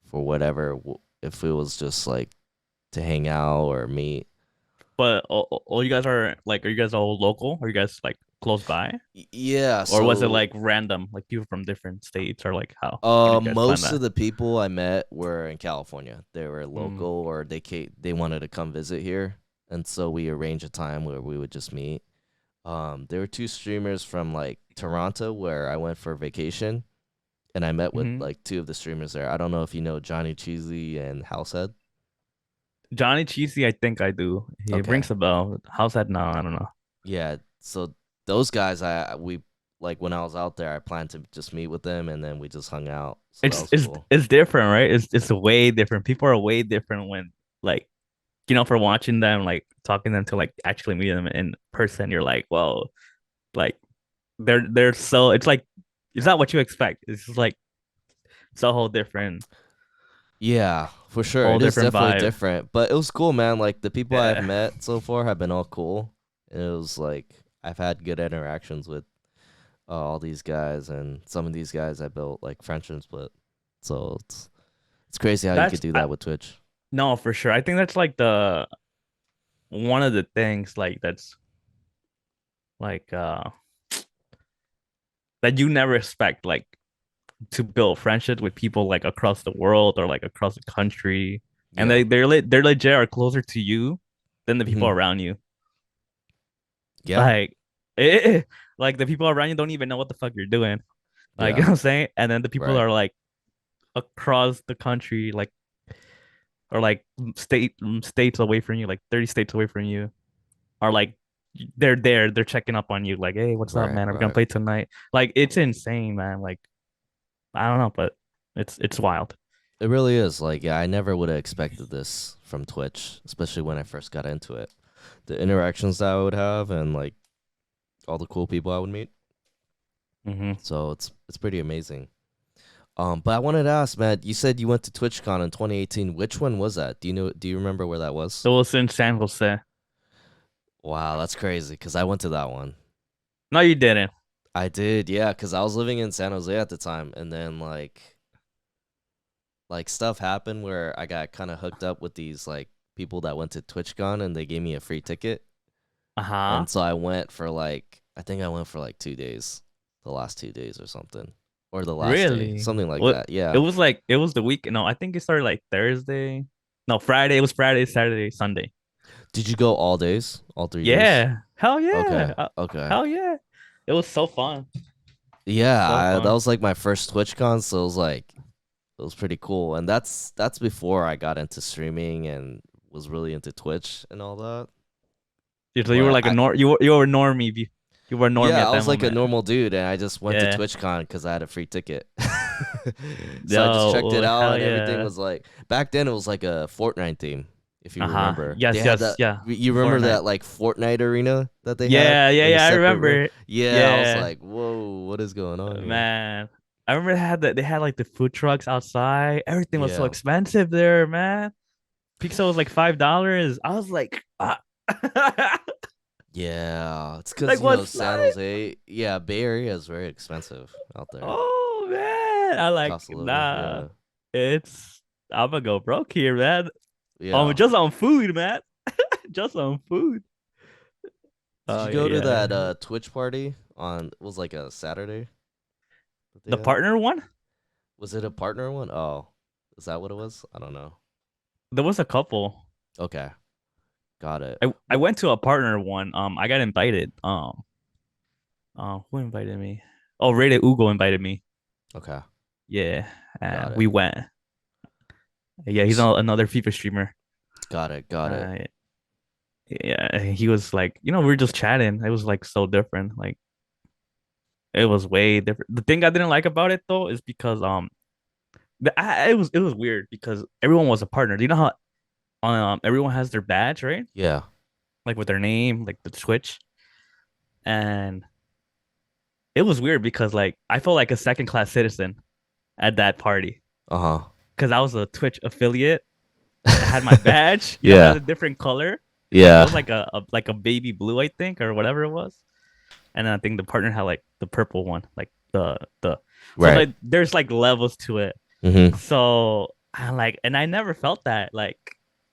for whatever if it was just like to hang out or meet. But all you guys are like, are you guys all local? Are you guys like close by? Yeah, Or was it so like random, like people from different states, or like how do you guys plan most of that? the people I met were in California. They were Mm. local or they wanted to come visit here, and so we arranged a time where we would just meet. There were two streamers from like Toronto where I went for vacation, and I met with Hmm. like two of the streamers there. I don't know if you know Johnny Cheesy and Househead. Johnny Cheesy, I think I do. He Okay, rings a bell. How's that? No, I don't know. yeah. So those guys, we like when I was out there, I planned to just meet with them, and then we just hung out. So that It's was it's cool. it's different, right? It's way different. People are way different when like for watching them, like talking to them to like actually meet them in person. You're like, well, like they're so it's like it's not what you expect. It's just like It's a Yeah, for sure. whole It is different definitely vibe. different, but it was cool, man. Like the people I've Yeah. met so far have been all cool. And it was like I've had good interactions with all these guys, and some of these guys I built like friendships with. So it's crazy how you could That's do that with Twitch. no, for sure. I think that's like the one of the things like that's like that you never expect like to build friendships with people like across the world or like across the country. And Yeah. they're legit are closer to you than the people Hmm. around you. Yeah. Like it, like the people around you don't even know what the fuck you're doing. Like you Yeah. know what I'm saying? And then the people Right. are like across the country, like or like states away from you, like 30 states away from you, are like they're there, they're checking up on you, like, hey, what's up, Right. man? Are we gonna Right. play tonight? Like it's insane, man. Like I don't know, but it's wild. It really is. Like, yeah, I never would have expected this from Twitch, especially when I first got into it. The interactions that I would have and like all the cool people I would meet. Mm-hmm. So it's pretty amazing. But I wanted to ask, Matt, you said you went to TwitchCon in 2018. Which one was that? Do you remember where that It was? was in San Jose. Wow, that's crazy cuz I went to that one. No, you didn't. I did. Yeah, cuz I was living in San Jose at the time and then like stuff happened where I got kind of hooked up with these like people that went to TwitchCon and they gave me a free ticket. Uh-huh. And so I went for like I think I went for like 2 days, the last 2 days or something, or the last day, Really? something like What? that. It Yeah. was like it was the week. No, I think it started like Thursday. No, Friday. It was Friday, Saturday, Sunday. Did you go all days, all 3 days? Yeah. Hell Okay. yeah. Okay. Hell yeah. It was so fun. Yeah, So that fun. was like my first TwitchCon, so it was like it was pretty cool, and that's before I got into streaming and was really into Twitch and all that. So you were But like a you were a normie. You were a normie yeah, at I that was like a moment. normal dude, and I just went to Yeah. TwitchCon because I had a free ticket. So I just checked it Yo, out, hell and everything yeah. was like back then. It was like a Fortnite theme, if you Uh-huh. remember. They Yes, had yes, that. yeah. You remember Fortnite. that like Fortnite arena that they had Yeah, yeah, in a yeah. I separate room? remember. Yeah, I was Yeah, like, whoa, what is going on here? man. I remember they had like the food trucks outside. Everything was so Yeah, expensive there, man. Pizza was like $5. I was like, yeah. It's like because what's San that? Jose. Yeah, Bay Area is very expensive out there. Oh man. I like Cost of living. nah. Yeah, It's I'm gonna go broke here, man. yeah. Just on food, man. Just on food. Did Oh you yeah, go to that yeah. Twitch party on? It was like a Saturday that they The had. partner one? Was it a partner one? Oh, is that what it was? I don't know. There was a couple. Okay, got it. I went to a partner one. I got invited. Who invited me? Oh, Rated Ugo invited me. Okay, Yeah, got we it. went. Yeah, he's S- another FIFA streamer. Got it. Got it. Uh, yeah, he was like, we were just chatting. It was like so different. Like it was way different. The thing I didn't like about it though is because it was weird because everyone was a partner. Do you know how everyone has their badge, right? Yeah. Like with their name, like the Twitch, and it was weird because like I felt like a second class citizen at that party Uh huh. because I was a Twitch affiliate. I had my badge, had Yeah. a different color. It was Yeah. like a baby blue, I think, or whatever it was. And then I think the partner had like the purple one, like the so Right. like there's like levels to it. Mm-hmm. So I like and I never felt that like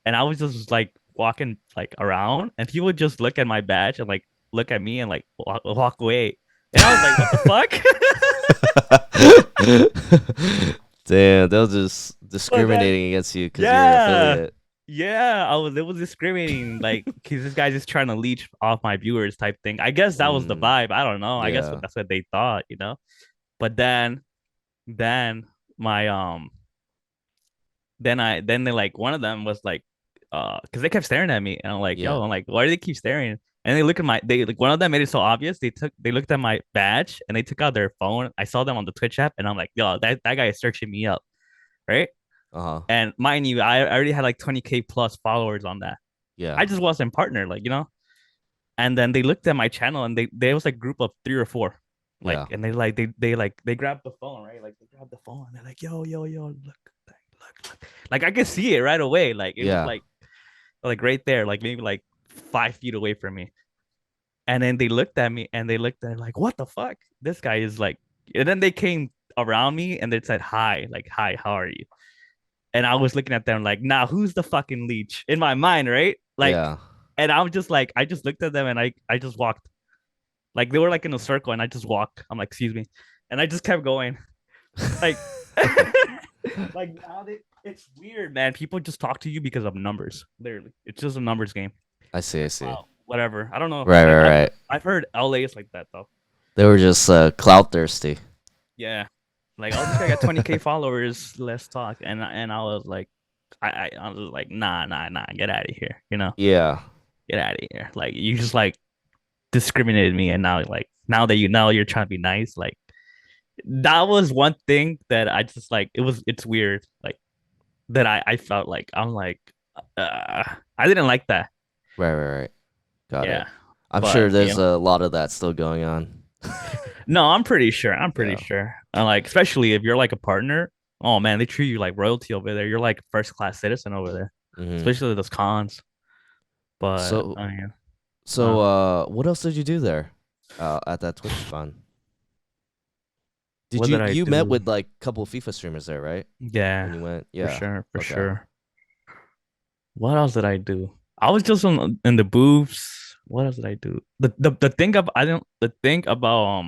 and I was just like walking like around and he would just look at my badge and like look at me and like walk away. And I was like, what the fuck? Damn, they're just But then discriminating against you because you're an yeah. affiliate. Yeah, it was discriminating, like, cause this guy's just trying to leech off my viewers type thing. I guess that was the Mm, vibe. I don't know. I guess yeah. that's what they thought. But then my then they like one of them was like, cause they kept staring at me, and I'm like, Yeah. yo, I'm like, why do they keep staring? And they like one of them made it so obvious. They looked at my badge and they took out their phone. I saw them on the Twitch app, and I'm like, yo, that guy is searching me up, right? Uh huh. And mind you, I already had like 20K plus followers on that. I Yeah. just wasn't partnered, like. And then they looked at my channel and they was like group of three or four. Like, Yeah. and they grab the phone, right? Like they grab the phone. And they're like, yo, look. Like I could see it right away. Like it was Yeah. like right there, like maybe like 5 feet away from me. And then they looked at me and they looked at like, what the fuck? This guy is like, and then they came around me and they said, hi, like, hi, how are you? And I was looking at them like, nah, who's the fucking leech in my mind, right? Like, Yeah. and I'm just like, I just looked at them and I just walked. Like they were like in a circle and I just walked. I'm like, excuse me. And I just kept going. Like, like now it's weird, man. People just talk to you because of numbers. Literally. It's just a numbers game. I see. I see. Wow. Whatever. I don't know. Right. Like Right. Right. I've heard LA is like that though. They were just clout thirsty. Yeah. Like, oh, this guy got 20K followers. Let's talk. And I was like, I was like, nah, get out of here. Yeah. Get out of here. Like you just like discriminated me, and now that you know you're trying to be nice, like that was one thing that I just like. It's weird, like that I felt like I'm like, I didn't like that. Right. Right. Right. Got it. Yeah, I'm sure but there's a lot of that still going on. no, I'm pretty sure. I'm pretty Yeah. sure. Like, especially if you're like a partner. Oh man, they treat you like royalty over there. You're like first class citizen over there, Hmm. especially those cons. But So I mean, so what else did you do there at that TwitchCon? Did what did I you met do? with like a couple of FIFA streamers there, right? When Yeah, you went? for Yeah. sure, for Okay. sure. What else did I do? I was just in the booths. What else did I do? The thing of I don't the thing about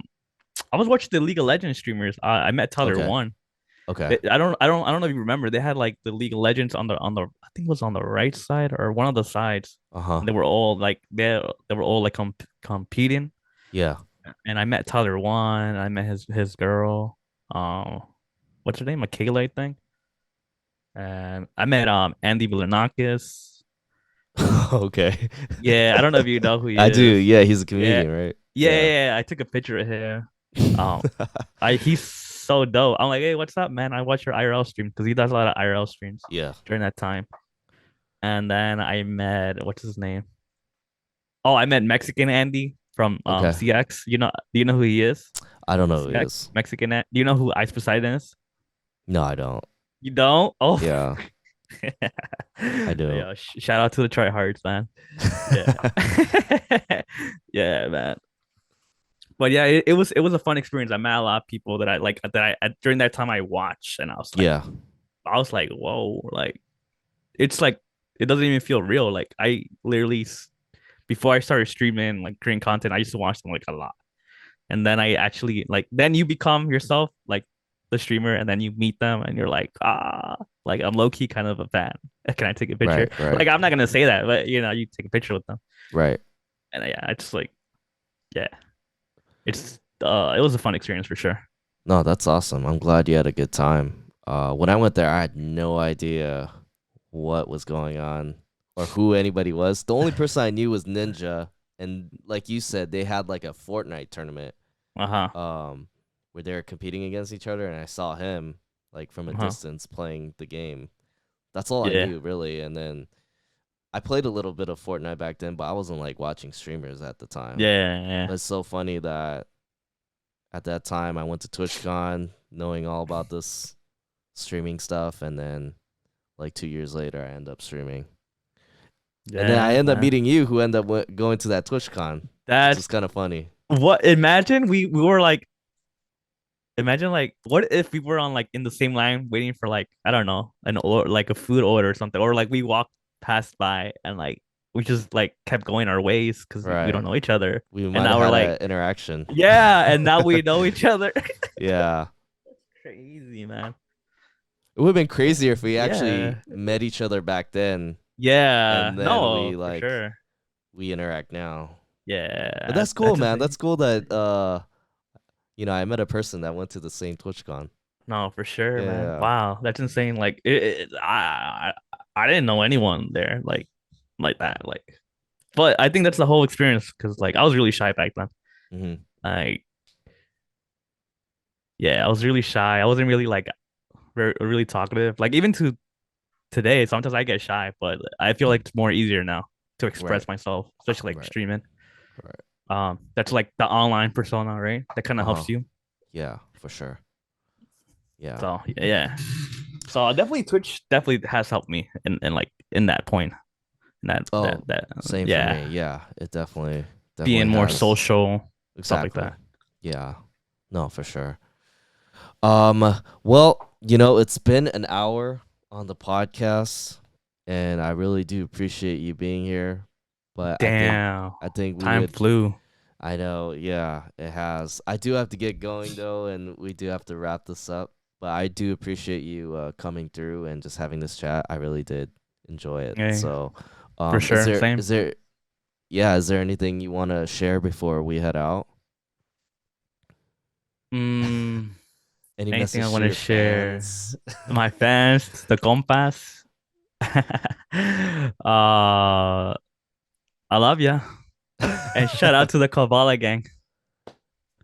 I was watching the League of Legends streamers. I met Tyler Okay. One. Okay. I don't know if you remember. They had like the League of Legends on the I think it was on the right side or one of the sides. Uh-huh. And they were all like they were all like competing. Yeah. And I met Tyler One. I met his girl. What's her name? Michaela, I think. And I met Andy Villanakis. Okay. Yeah, I don't know if you know who he I do. is. Yeah, he's a Yeah. comedian, right? Yeah, Yeah. yeah, yeah. I took a picture of him. Um, he's so dope. I'm like, hey, what's up, man? I watch your IRL stream because he does a lot of IRL streams Yeah. during that time. And then I met what's his name? Oh, I met Mexican Andy from Okay. CX. Do you know who he is? I don't know who he CX is. Mexican. Do you know who Ice Poseidon is? No, I don't. You don't? Oh, Yeah, I do. yeah. Shout out to the tryhards, man. Yeah, yeah, man. But yeah, it was a fun experience. I met a lot of people that I like that during that time I watched, and Yeah. I was like, whoa, like it's like it doesn't even feel real. Like I literally before I started streaming like creating content, I used to watch them like a lot, and then I actually like then you become yourself like the streamer, and then you meet them, and you're like I'm low key kind of a fan. Can I take a picture? Right. Right. Like I'm not gonna say that, but you take a picture with them, Right. and yeah, I just like yeah, it was a fun experience for sure. No, that's awesome. I'm glad you had a good time. When I went there, I had no idea what was going on or who anybody was. The only person I knew was Ninja, and like you said, they had like a Fortnite tournament, Uh-huh. um, where they were competing against each other, and I saw him like from a Uh-huh. distance playing the game. That's all I Yeah. knew really, and then I played a little bit of Fortnite back then, but I wasn't like watching streamers at the time. Yeah, yeah. But it's so funny that at that time I went to TwitchCon knowing all about this streaming stuff, and then like 2 years later I end up streaming, and then I Yeah, end up man. meeting you, who end up going to that TwitchCon, which That's is kind of funny. what imagine we were like imagine like what if we were on like in the same line waiting for like I don't know an or like a food order or something or like we walked past by and like we just like kept going our ways because we don't Right? know each other We and might have now we're had like an interaction. yeah and now we know each other. Yeah, Crazy, man. it would have been crazier if we actually Yeah, met each other back then, yeah, and then no, for sure. we interact now. But Yeah, that's cool, that's the man. That's thing. cool that I met a person that went to the same TwitchCon. No, for sure, man. Yeah. Wow, that's insane. Like I didn't know anyone there like that. Like, but I think that's the whole experience because like I was really shy back then. Hmm. Like, yeah, I was really shy. I wasn't really like really talkative. Like even to today, sometimes I get shy, but I feel like it's more easier now to Right. express myself, especially like Right. streaming. Right. That's like the online persona, right? That kind of Uh-huh. helps you. Yeah, for sure. Yeah. So yeah. So definitely Twitch definitely has helped me in like in that point. Oh, That same for me. yeah. Yeah, it definitely Being more has. social, stuff like Exactly. that. Yeah. No, for sure. Well, it's been an hour on the podcast, and I really do appreciate you being here. But I think Damn. I think we Time would flew. I know, yeah, it has. I do have to get going though, and we do have to wrap this up. But I do appreciate you coming through and just having this chat. I really did enjoy it. Yeah, So, for is sure. there Same. is there yeah, is there anything you want to share before we head out? Mm, Any anything I message to want to your share? fans? My fans, the compas. I love ya. And shout out to the Koballa gang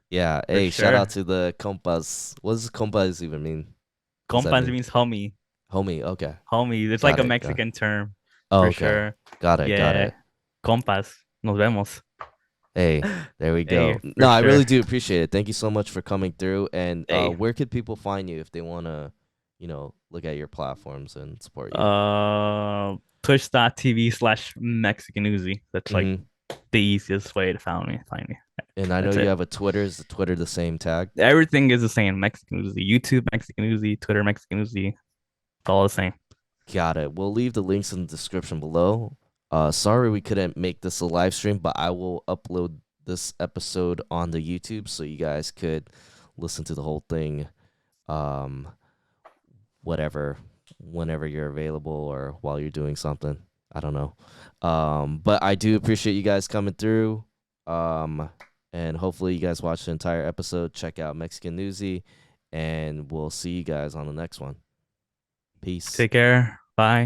Yeah. for Hey, shout out sure. to the compas. What does compas even mean? What does that Compas mean? means homie. Homie. Okay. Homie. It's like Got a it. Mexican term Oh, for okay. sure. Got it. Got Yeah. it. Compas. Nos vemos. Hey, there we go. Hey, No, for I sure. really do appreciate it. Thank you so much for coming through. And Hey. where could people find you if they want to, look at your platforms and support you? Twitch.tv/Mexicanuzi. That's like Mm-hmm. the easiest way to find me. And I know That's you it. have a Twitter. Is the Twitter the same tag? Everything is the same. Mexican Uzi, YouTube Mexican Uzi, Twitter Mexican Uzi. It's all the same. Got it. We'll leave the links in the description below. Sorry we couldn't make this a live stream, but I will upload this episode on the YouTube so you guys could listen to the whole thing. Um, whatever, whenever you're available or while you're doing something. I don't know. But I do appreciate you guys coming through. Um, and hopefully you guys watch the entire episode. Check out Mexicanuzi, and we'll see you guys on the next one. Peace. Take care. Bye.